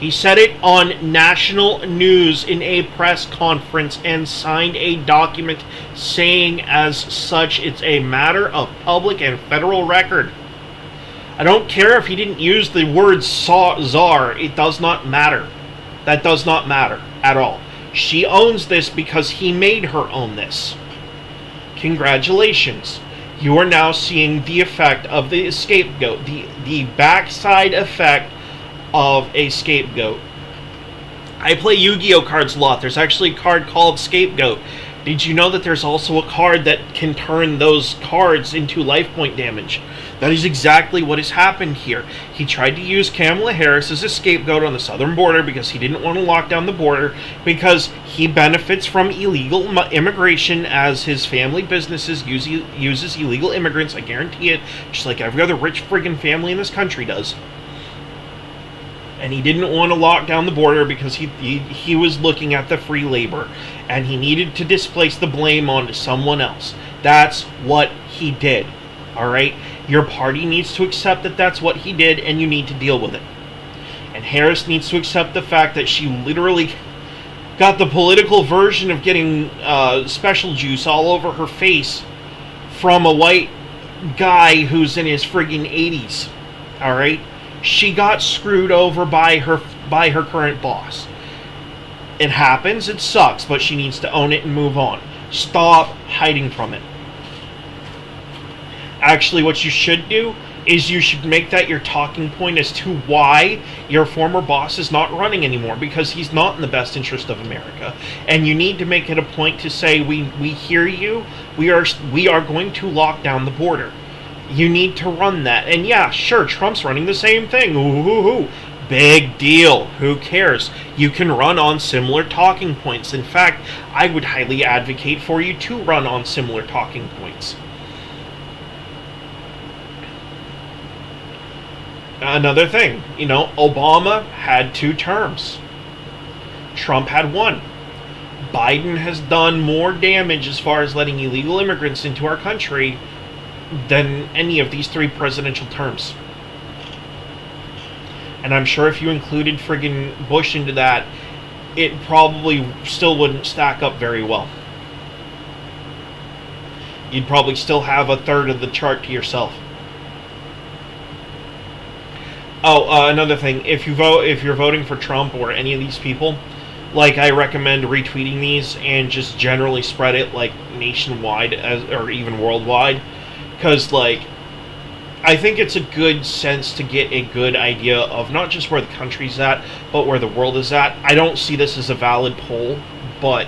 He said it on national news in a press conference and signed a document saying as such it's a matter of public and federal record. I don't care if he didn't use the word czar, it does not matter. That does not matter at all. She owns this because he made her own this. Congratulations. You are now seeing the effect of the scapegoat, the backside effect of a scapegoat. I play Yu-Gi-Oh cards a lot. There's actually a card called Scapegoat. Did you know that there's also a card that can turn those cards into life point damage? That is exactly what has happened here. He tried to use Kamala Harris as a scapegoat on the southern border because he didn't want to lock down the border, because he benefits from illegal immigration as his family businesses uses illegal immigrants. I guarantee it, just like every other rich friggin' family in this country does. And he didn't want to lock down the border because he was looking at the free labor, and he needed to displace the blame onto someone else. That's what he did. All right? Your party needs to accept that that's what he did, and you need to deal with it. And Harris needs to accept the fact that she literally got the political version of getting special juice all over her face from a white guy who's in his friggin' 80s. All right? She got screwed over by her current boss. It happens, it sucks, but she needs to own it and move on. Stop hiding from it. Actually, what you should do is you should make that your talking point as to why your former boss is not running anymore, because he's not in the best interest of America. And you need to make it a point to say, we hear you, we are going to lock down the border. You need to run that. And yeah, sure, Trump's running the same thing. Ooh. Big deal. Who cares? You can run on similar talking points. In fact, I would highly advocate for you to run on similar talking points. Another thing, Obama had 2 terms. Trump had 1. Biden has done more damage as far as letting illegal immigrants into our country than any of these 3 presidential terms. And I'm sure if you included friggin' Bush into that, it probably still wouldn't stack up very well. You'd probably still have a third of the chart to yourself. Oh, another thing, if you're voting for Trump or any of these people, I recommend retweeting these and just generally spread it nationwide or even worldwide, because I think it's a good sense to get a good idea of not just where the country's at, but where the world is at. I don't see this as a valid poll, but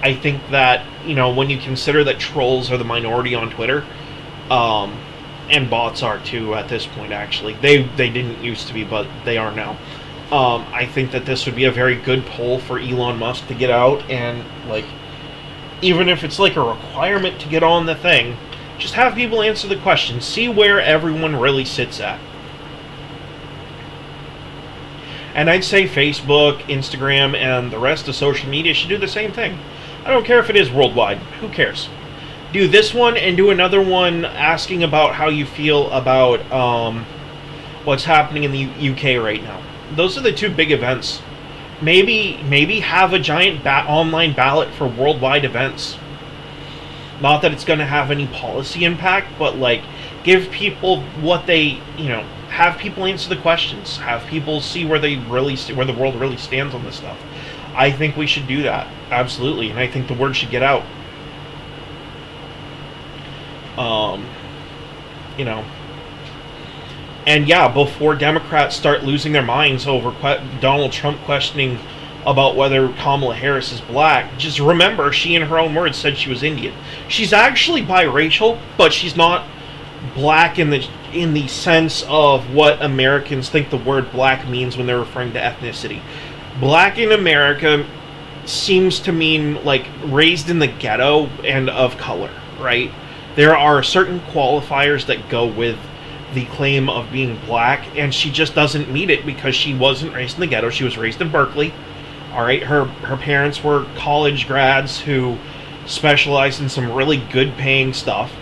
I think that, when you consider that trolls are the minority on Twitter, and bots are too at this point, actually. They didn't used to be, but they are now. I think that this would be a very good poll for Elon Musk to get out, and, even if it's a requirement to get on the thing, just have people answer the question. See where everyone really sits at. And I'd say Facebook, Instagram, and the rest of social media should do the same thing. I don't care if it is worldwide. Who cares? Do this one and do another one asking about how you feel about what's happening in the UK right now. Those are the 2 big events. Maybe have a giant online ballot for worldwide events. Not that it's going to have any policy impact, but give people what they, have people answer the questions, have people see where the world really stands on this stuff. I think we should do that, absolutely, and I think the word should get out. And yeah, before Democrats start losing their minds over Donald Trump questioning about whether Kamala Harris is black, just remember, she in her own words said she was Indian. She's actually biracial, but she's not black in the sense of what Americans think the word black means when they're referring to ethnicity. Black in America seems to mean raised in the ghetto and of color, right? There are certain qualifiers that go with the claim of being black, and she just doesn't meet it because she wasn't raised in the ghetto. She was raised in Berkeley. All right, her parents were college grads who specialized in some really good paying stuff.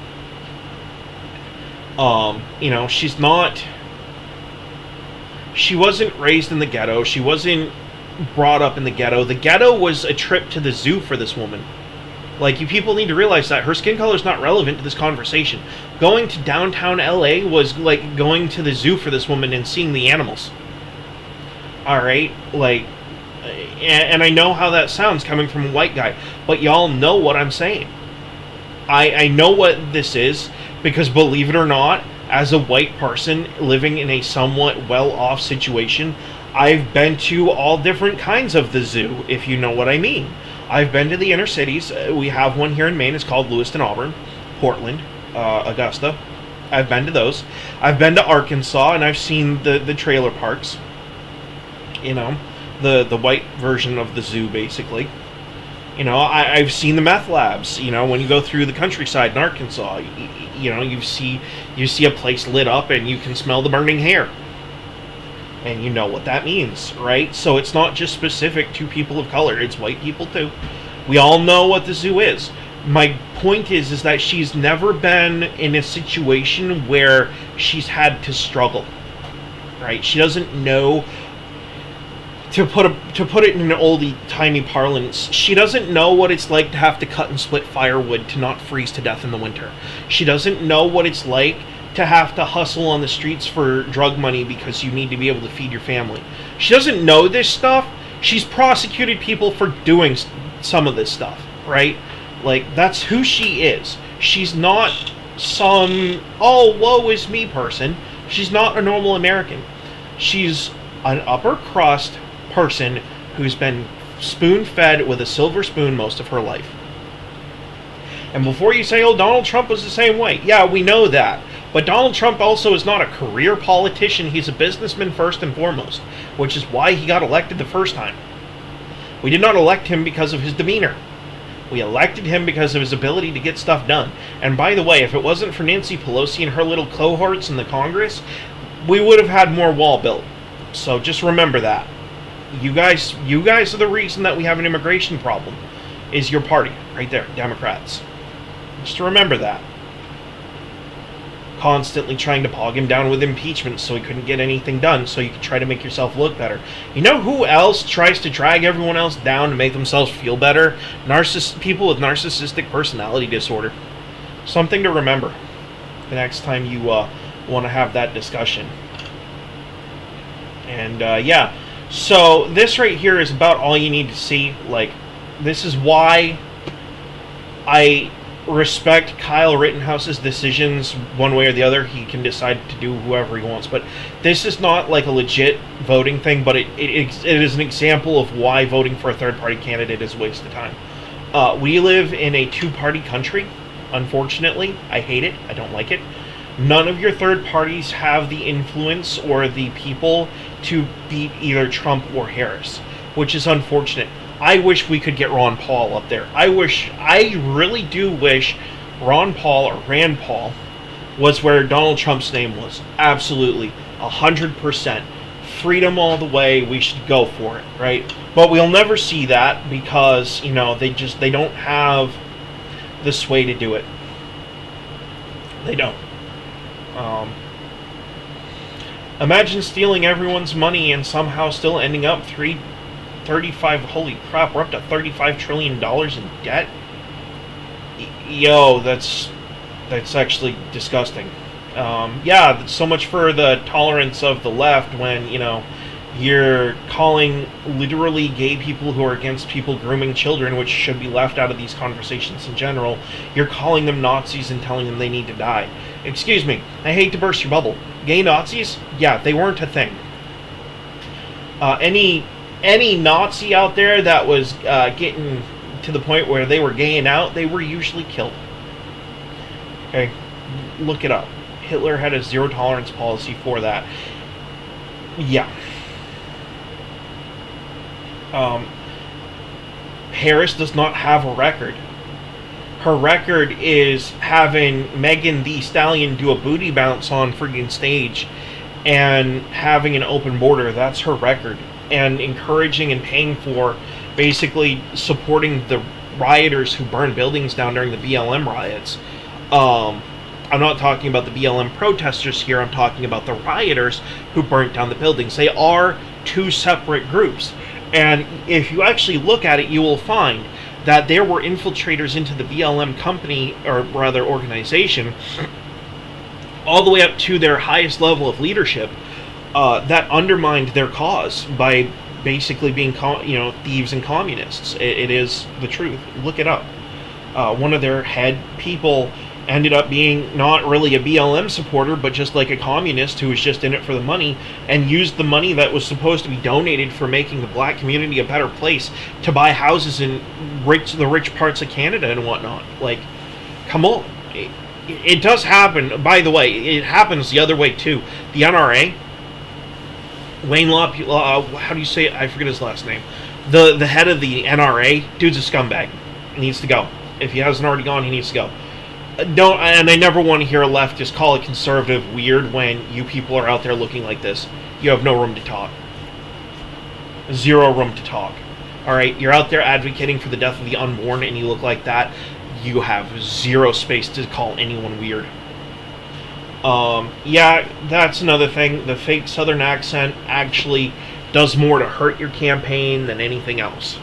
She wasn't raised in the ghetto. She wasn't brought up in the ghetto. The ghetto was a trip to the zoo for this woman. You people need to realize that her skin color is not relevant to this conversation. Going to downtown LA was going to the zoo for this woman and seeing the animals. All right, and I know how that sounds coming from a white guy, but y'all know what I'm saying. I know what this is, because believe it or not, as a white person living in a somewhat well-off situation, I've been to all different kinds of the zoo, if you know what I mean. I've been to the inner cities. We have one here in Maine. It's called Lewiston, Auburn, Portland, Augusta. I've been to those. I've been to Arkansas, and I've seen the trailer parks. The white version of the zoo, basically. I've seen the meth labs. When you go through the countryside in Arkansas, you see a place lit up and you can smell the burning hair. And you know what that means, right? So it's not just specific to people of color, it's white people too. We all know what the zoo is. My point is that she's never been in a situation where she's had to struggle, right? She doesn't know, to put it in an oldie-timey parlance, she doesn't know what it's like to have to cut and split firewood to not freeze to death in the winter. She doesn't know what it's like to have to hustle on the streets for drug money because you need to be able to feed your family. She doesn't know this stuff. She's prosecuted people for doing some of this stuff, right? Like, that's who she is. She's not some, oh, woe is me person. She's not a normal American. She's an upper crust person who's been spoon-fed with a silver spoon most of her life. And before you say, oh, Donald Trump was the same way, yeah, we know that. But Donald Trump also is not a career politician. He's a businessman first and foremost, which is why he got elected the first time. We did not elect him because of his demeanor. We elected him because of his ability to get stuff done. And by the way, if it wasn't for Nancy Pelosi and her little cohorts in the Congress, we would have had more wall built. So just remember that. You guys are the reason that we have an immigration problem, is your party, right there, Democrats. Just remember that. Constantly trying to bog him down with impeachment so he couldn't get anything done, so you could try to make yourself look better. You know who else tries to drag everyone else down to make themselves feel better? People with narcissistic personality disorder. Something to remember the next time you want to have that discussion. And yeah, so this right here is about all you need to see. Like, this is why I respect Kyle Rittenhouse's decisions one way or the other. He can decide to do whoever he wants, but this is not like a legit voting thing, but it is an example of why voting for a third-party candidate is a waste of time. We live in a two-party country, unfortunately. I hate it. I don't like it. None of your third parties have the influence or the people to beat either Trump or Harris, which is unfortunate. I wish we could get Ron Paul up there. I really do wish Ron Paul or Rand Paul was where Donald Trump's name was. Absolutely. 100%. Freedom all the way. We should go for it, right? But we'll never see that because, you know, they don't have the sway to do it. They don't. Imagine stealing everyone's money and somehow still ending up holy crap, we're up to $35 trillion in debt? Yo, that's actually disgusting. Yeah, so much for the tolerance of the left when, you know, you're calling literally gay people who are against people grooming children, which should be left out of these conversations in general. You're calling them Nazis and telling them they need to die. Excuse me, I hate to burst your bubble. Gay Nazis? Yeah, they weren't a thing. Any Nazi out there that was getting to the point where they were gaying out, they were usually killed. Okay, look it up. Hitler had a zero tolerance policy for that. Yeah. Harris does not have a record. Her record is having Megan Thee Stallion do a booty bounce on friggin' stage and having an open border. That's her record. And encouraging and paying for, basically supporting the rioters who burned buildings down during the BLM riots. I'm not talking about the BLM protesters here, I'm talking about the rioters who burnt down the buildings. They are two separate groups. And if you actually look at it, you will find that there were infiltrators into the BLM company, or rather organization, all the way up to their highest level of leadership, that undermined their cause by basically being, thieves and communists. It is the truth. Look it up. One of their head people ended up being not really a BLM supporter, but just like a communist who was just in it for the money, and used the money that was supposed to be donated for making the black community a better place to buy houses in the rich parts of Canada and whatnot. Like, come on. It does happen. By the way, it happens the other way too. The NRA, Wayne how do you say it? I forget his last name. The head of the NRA, dude's a scumbag. He needs to go. If he hasn't already gone, he needs to go. And I never want to hear a leftist call a conservative weird when you people are out there looking like this. You have no room to talk. Zero room to talk. Alright, you're out there advocating for the death of the unborn and you look like that. You have zero space to call anyone weird. Yeah, that's another thing. The fake southern accent actually does more to hurt your campaign than anything else.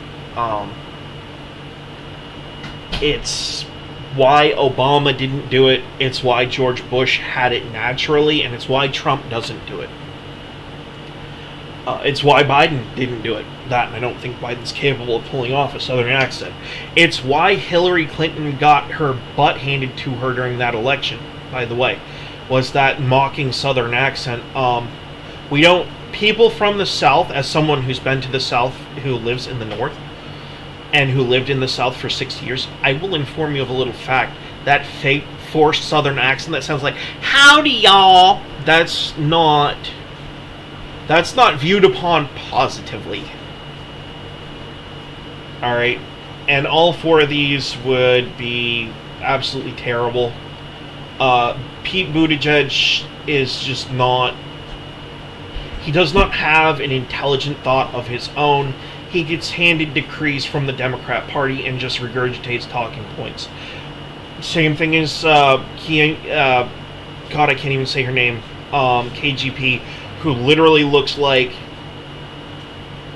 It's why Obama didn't do it, it's why George Bush had it naturally, and it's why Trump doesn't do it. It's why Biden didn't do it. that, and I don't think Biden's capable of pulling off a Southern accent. It's why Hillary Clinton got her butt handed to her during that election, by the way, was that mocking Southern accent. People from the South, as someone who's been to the South, who lives in the North, and who lived in the South for 60 years, I will inform you of a little fact. That fake forced Southern accent that sounds like, howdy y'all, that's not viewed upon positively. Alright? And all four of these would be absolutely terrible. Pete Buttigieg is just not... He does not have an intelligent thought of his own. He gets handed decrees from the Democrat Party and just regurgitates talking points. Same thing as God, I can't even say her name, KGP, who literally looks like,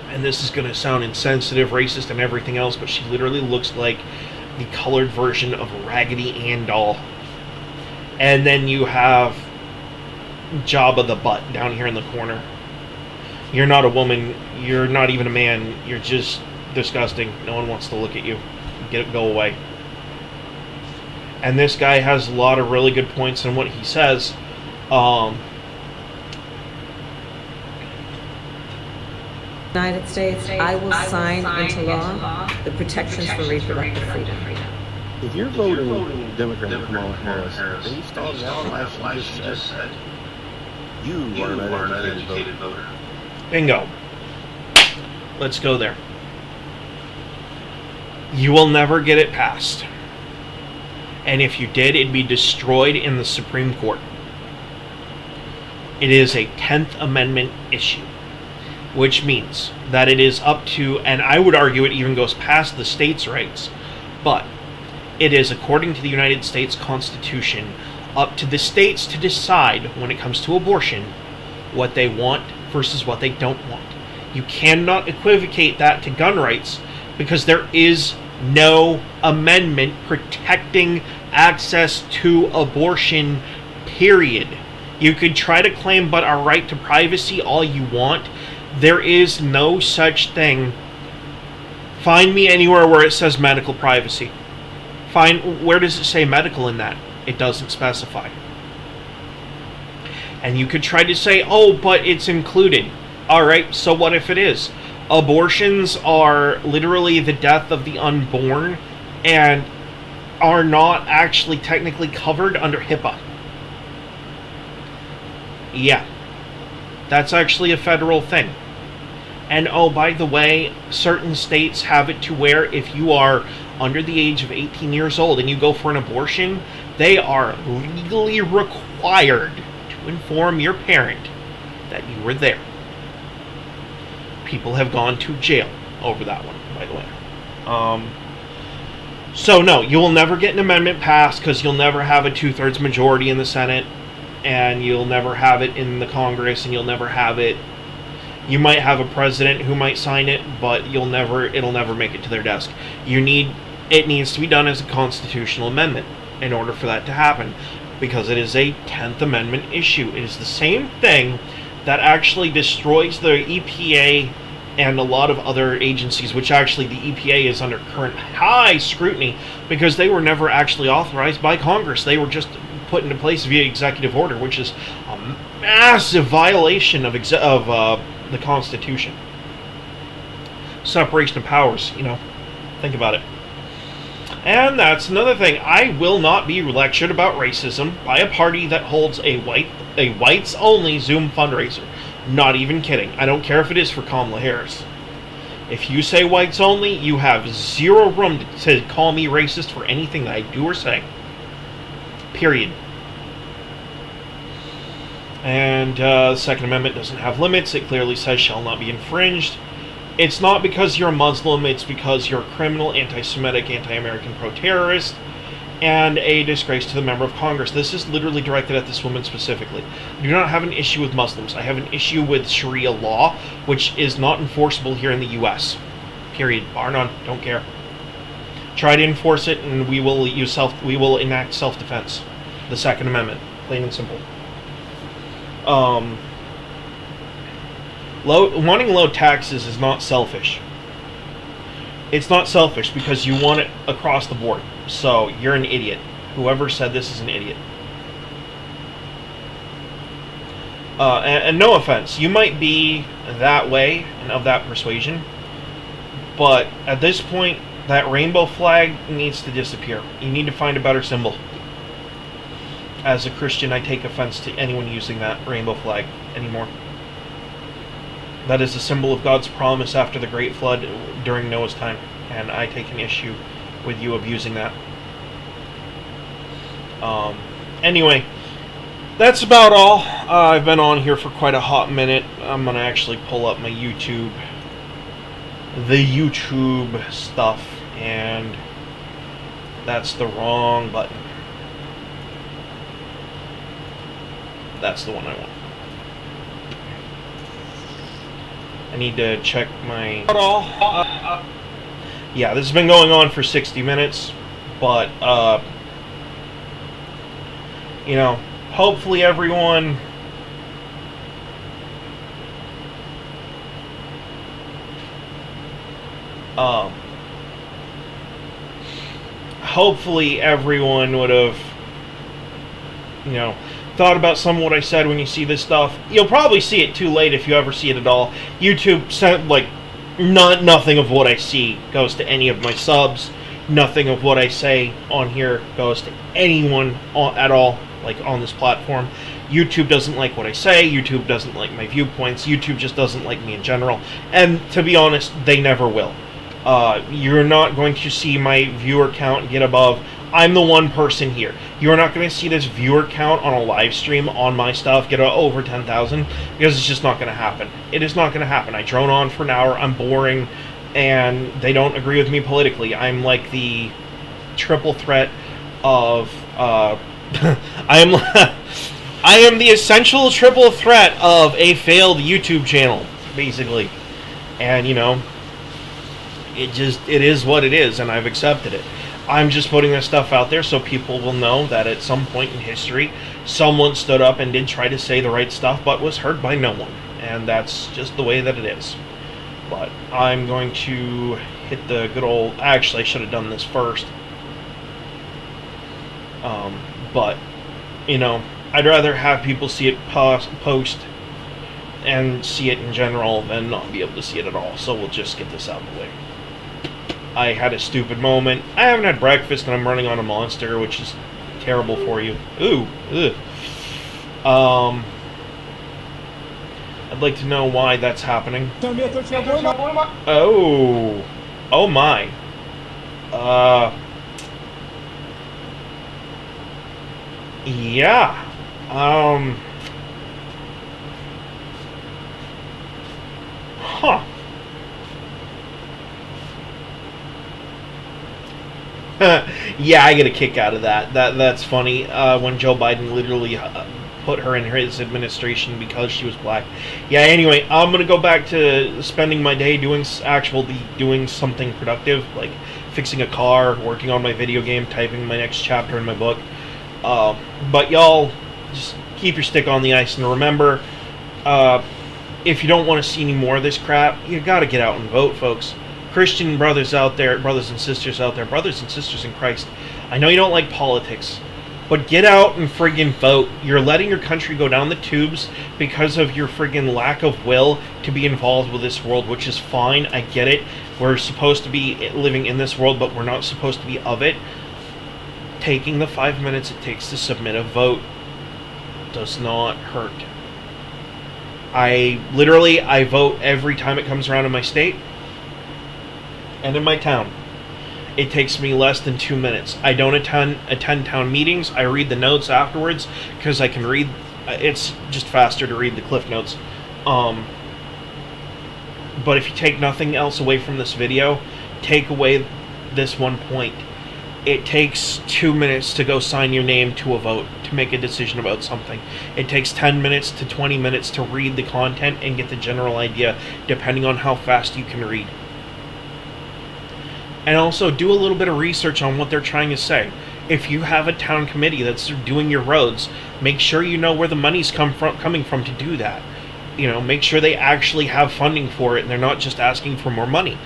and this is going to sound insensitive, racist, and everything else, but she literally looks like the colored version of Raggedy Ann doll. And then you have Jabba the Butt down here in the corner. You're not a woman, you're not even a man, you're just disgusting. No one wants to look at you. Go away. And this guy has a lot of really good points in what he says. United States, I will sign into law the protections for reproductive freedom. If you're voting Democrat Kamala Harris, based on that last you just said, you are an uneducated voter. Bingo. Let's go there. You will never get it passed. And if you did, it'd be destroyed in the Supreme Court. It is a 10th Amendment issue, which means that it is up to, and I would argue it even goes past the states' rights, but it is, according to the United States Constitution, up to the states to decide, when it comes to abortion, what they want versus what they don't want. You cannot equivocate that to gun rights, because there is no amendment protecting access to abortion, period. You could try to claim but our right to privacy all you want. There is no such thing. Find me anywhere where it says medical privacy. Where does it say medical in that? It doesn't specify. And you could try to say, oh, but it's included. Alright, so what if it is? Abortions are literally the death of the unborn and are not actually technically covered under HIPAA. Yeah. That's actually a federal thing. And oh, by the way, certain states have it to where if you are under the age of 18 years old and you go for an abortion, they are legally required to inform your parent that you were there. People have gone to jail over that one, by the way. So no, you will never get an amendment passed because you'll never have a 2/3 majority in the Senate, and you'll never have it in the Congress, and you'll never have it. You might have a president who might sign it, but it'll never make it to their desk. It needs to be done as a constitutional amendment in order for that to happen, because it is a 10th Amendment issue. It is the same thing that actually destroys the EPA and a lot of other agencies, which actually the EPA is under current high scrutiny because they were never actually authorized by Congress. They were just put into place via executive order, which is a massive violation of the Constitution. Separation of powers, think about it. And that's another thing. I will not be lectured about racism by a party that holds a whites-only Zoom fundraiser. Not even kidding. I don't care if it is for Kamala Harris. If you say whites only, you have zero room to call me racist for anything that I do or say. Period. And the Second Amendment doesn't have limits. It clearly says shall not be infringed. It's not because you're a Muslim, it's because you're a criminal, anti-Semitic, anti-American, pro-terrorist, and a disgrace to the member of Congress. This is literally directed at this woman specifically. I do not have an issue with Muslims. I have an issue with Sharia law, which is not enforceable here in the U.S. Period. Bar none. Don't care. Try to enforce it, and we will enact self-defense. The Second Amendment. Plain and simple. Wanting low taxes is not selfish. It's not selfish because you want it across the board. So you're an idiot. Whoever said this is an idiot. And no offense, you might be that way and of that persuasion, but at this point, that rainbow flag needs to disappear. You need to find a better symbol. As a Christian, I take offense to anyone using that rainbow flag anymore. That is a symbol of God's promise after the Great Flood during Noah's time, and I take an issue with you abusing that. Anyway, that's about all. I've been on here for quite a hot minute. I'm going to actually pull up my YouTube, the YouTube stuff, and that's the wrong button. That's the one I want. I need to check my... yeah, this has been going on for 60 minutes, but, you know, hopefully everyone... hopefully everyone would have, you know, thought about some of what I said when you see this stuff. You'll probably see it too late if you ever see it at all. YouTube sent, like, nothing of what I see goes to any of my subs. Nothing of what I say on here goes to anyone at all, like, on this platform. YouTube doesn't like what I say. YouTube doesn't like my viewpoints. YouTube just doesn't like me in general. And to be honest, they never will. You're not going to see my viewer count get above... I'm the one person here. You're not going to see this viewer count on a live stream on my stuff get over 10,000 because it's just not going to happen. It is not going to happen. I drone on for an hour. I'm boring, and they don't agree with me politically. I'm like the triple threat of... I am the essential triple threat of a failed YouTube channel, basically. And, you know, it is what it is, and I've accepted it. I'm just putting this stuff out there so people will know that at some point in history, someone stood up and did try to say the right stuff, but was heard by no one. And that's just the way that it is. But I'm going to hit the good old... Actually, I should have done this first. But, you know, I'd rather have people see it post and see it in general than not be able to see it at all. So we'll just get this out of the way. I had a stupid moment. I haven't had breakfast and I'm running on a Monster, which is terrible for you. Ooh. Ugh. I'd like to know why that's happening. Oh. Oh my. Yeah. Huh. Yeah, I get a kick out of that. That's funny. When Joe Biden literally put her in his administration because she was black. Yeah. Anyway, I'm gonna go back to spending my day doing something productive, like fixing a car, working on my video game, typing my next chapter in my book. But y'all, just keep your stick on the ice and remember, if you don't want to see any more of this crap, you gotta get out and vote, folks. Christian brothers out there, brothers and sisters out there, brothers and sisters in Christ, I know you don't like politics, but get out and friggin' vote. You're letting your country go down the tubes because of your friggin' lack of will to be involved with this world, which is fine, I get it. We're supposed to be living in this world, but we're not supposed to be of it. Taking the 5 minutes it takes to submit a vote does not hurt. I vote every time it comes around in my state and in my town. It takes me less than 2 minutes. I don't attend town meetings. I read the notes afterwards because I can read. It's just faster to read the cliff notes. But if you take nothing else away from this video, take away this one point. It takes 2 minutes to go sign your name to a vote, to make a decision about something. It takes 10 minutes to 20 minutes to read the content and get the general idea, depending on how fast you can read. And also do a little bit of research on what they're trying to say. If you have a town committee that's doing your roads, make sure you know where the money's coming from to do that. Make sure they actually have funding for it and they're not just asking for more money.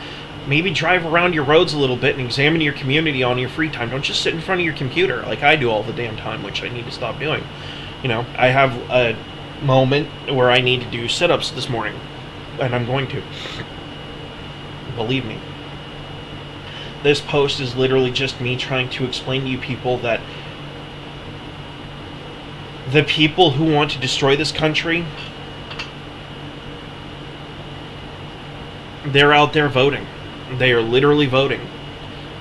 Maybe drive around your roads a little bit and examine your community on your free time. Don't just sit in front of your computer like I do all the damn time, which I need to stop doing. I have a moment where I need to do sit-ups this morning, and I'm going to. Believe me. This post is literally just me trying to explain to you people that the people who want to destroy this country, they're out there voting. They are literally voting.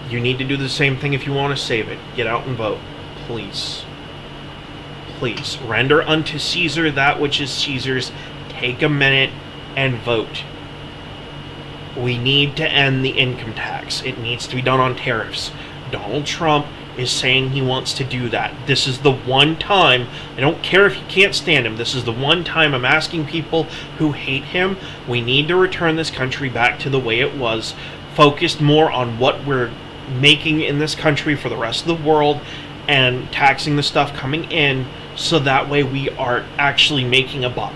You need to do the same thing if you want to save it. Get out and vote. Please. Please. Render unto Caesar that which is Caesar's. Take a minute and vote. We need to end the income tax. It needs to be done on tariffs. Donald Trump is saying he wants to do that. This is the one time, I don't care if you can't stand him, this is the one time I'm asking people who hate him, we need to return this country back to the way it was, focused more on what we're making in this country for the rest of the world, and taxing the stuff coming in, so that way we are actually making a buck.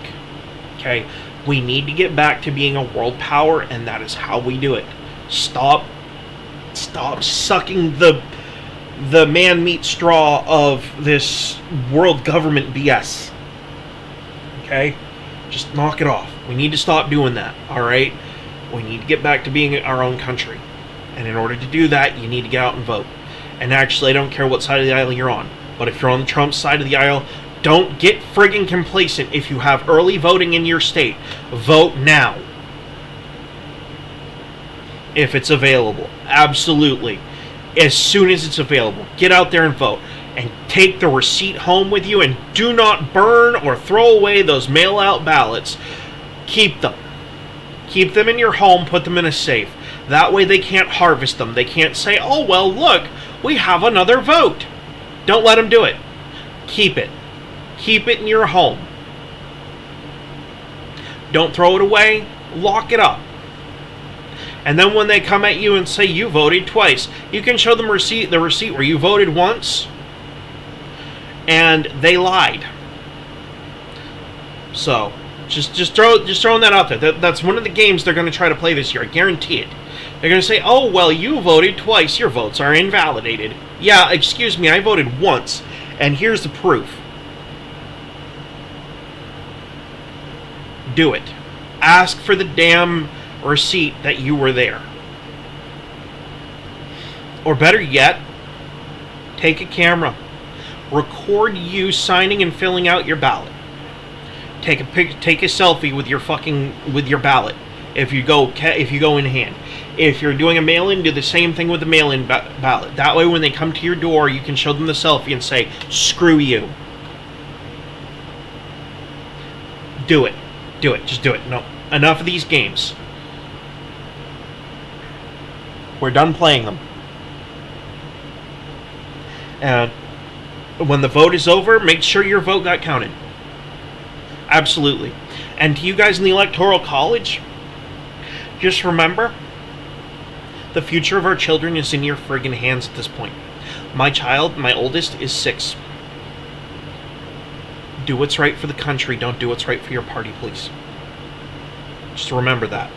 Okay? We need to get back to being a world power, and that is how we do it. Stop sucking the man-meat straw of this world government BS. Okay? Just knock it off. We need to stop doing that, alright? We need to get back to being our own country. And in order to do that, you need to get out and vote. And actually, I don't care what side of the aisle you're on. But if you're on the Trump side of the aisle, don't get friggin' complacent. If you have early voting in your state, vote now. If it's available. Absolutely. As soon as it's available. Get out there and vote. And take the receipt home with you, and do not burn or throw away those mail-out ballots. Keep them. Keep them in your home. Put them in a safe. That way they can't harvest them. They can't say, oh, well, look, we have another vote. Don't let them do it. Keep it. Keep it in your home. Don't throw it away. Lock it up. And then when they come at you and say you voted twice, you can show them the receipt where you voted once and they lied. So, just throwing that out there. That's one of the games they're going to try to play this year. I guarantee it. They're going to say, oh, well, you voted twice. Your votes are invalidated. Yeah, excuse me, I voted once. And here's the proof. Do it. Ask for the damn receipt that you were there. Or better yet, take a camera. Record you signing and filling out your ballot. Take a selfie with your ballot. If you go in hand. If you're doing a mail-in, do the same thing with the mail-in ballot. That way when they come to your door, you can show them the selfie and say, screw you. Do it. Do it. Just do it. No. Enough of these games. We're done playing them. And when the vote is over, make sure your vote got counted. Absolutely. And to you guys in the Electoral College, just remember, the future of our children is in your friggin' hands at this point. My child, my oldest, is 6. Do what's right for the country. Don't do what's right for your party, please. Just remember that.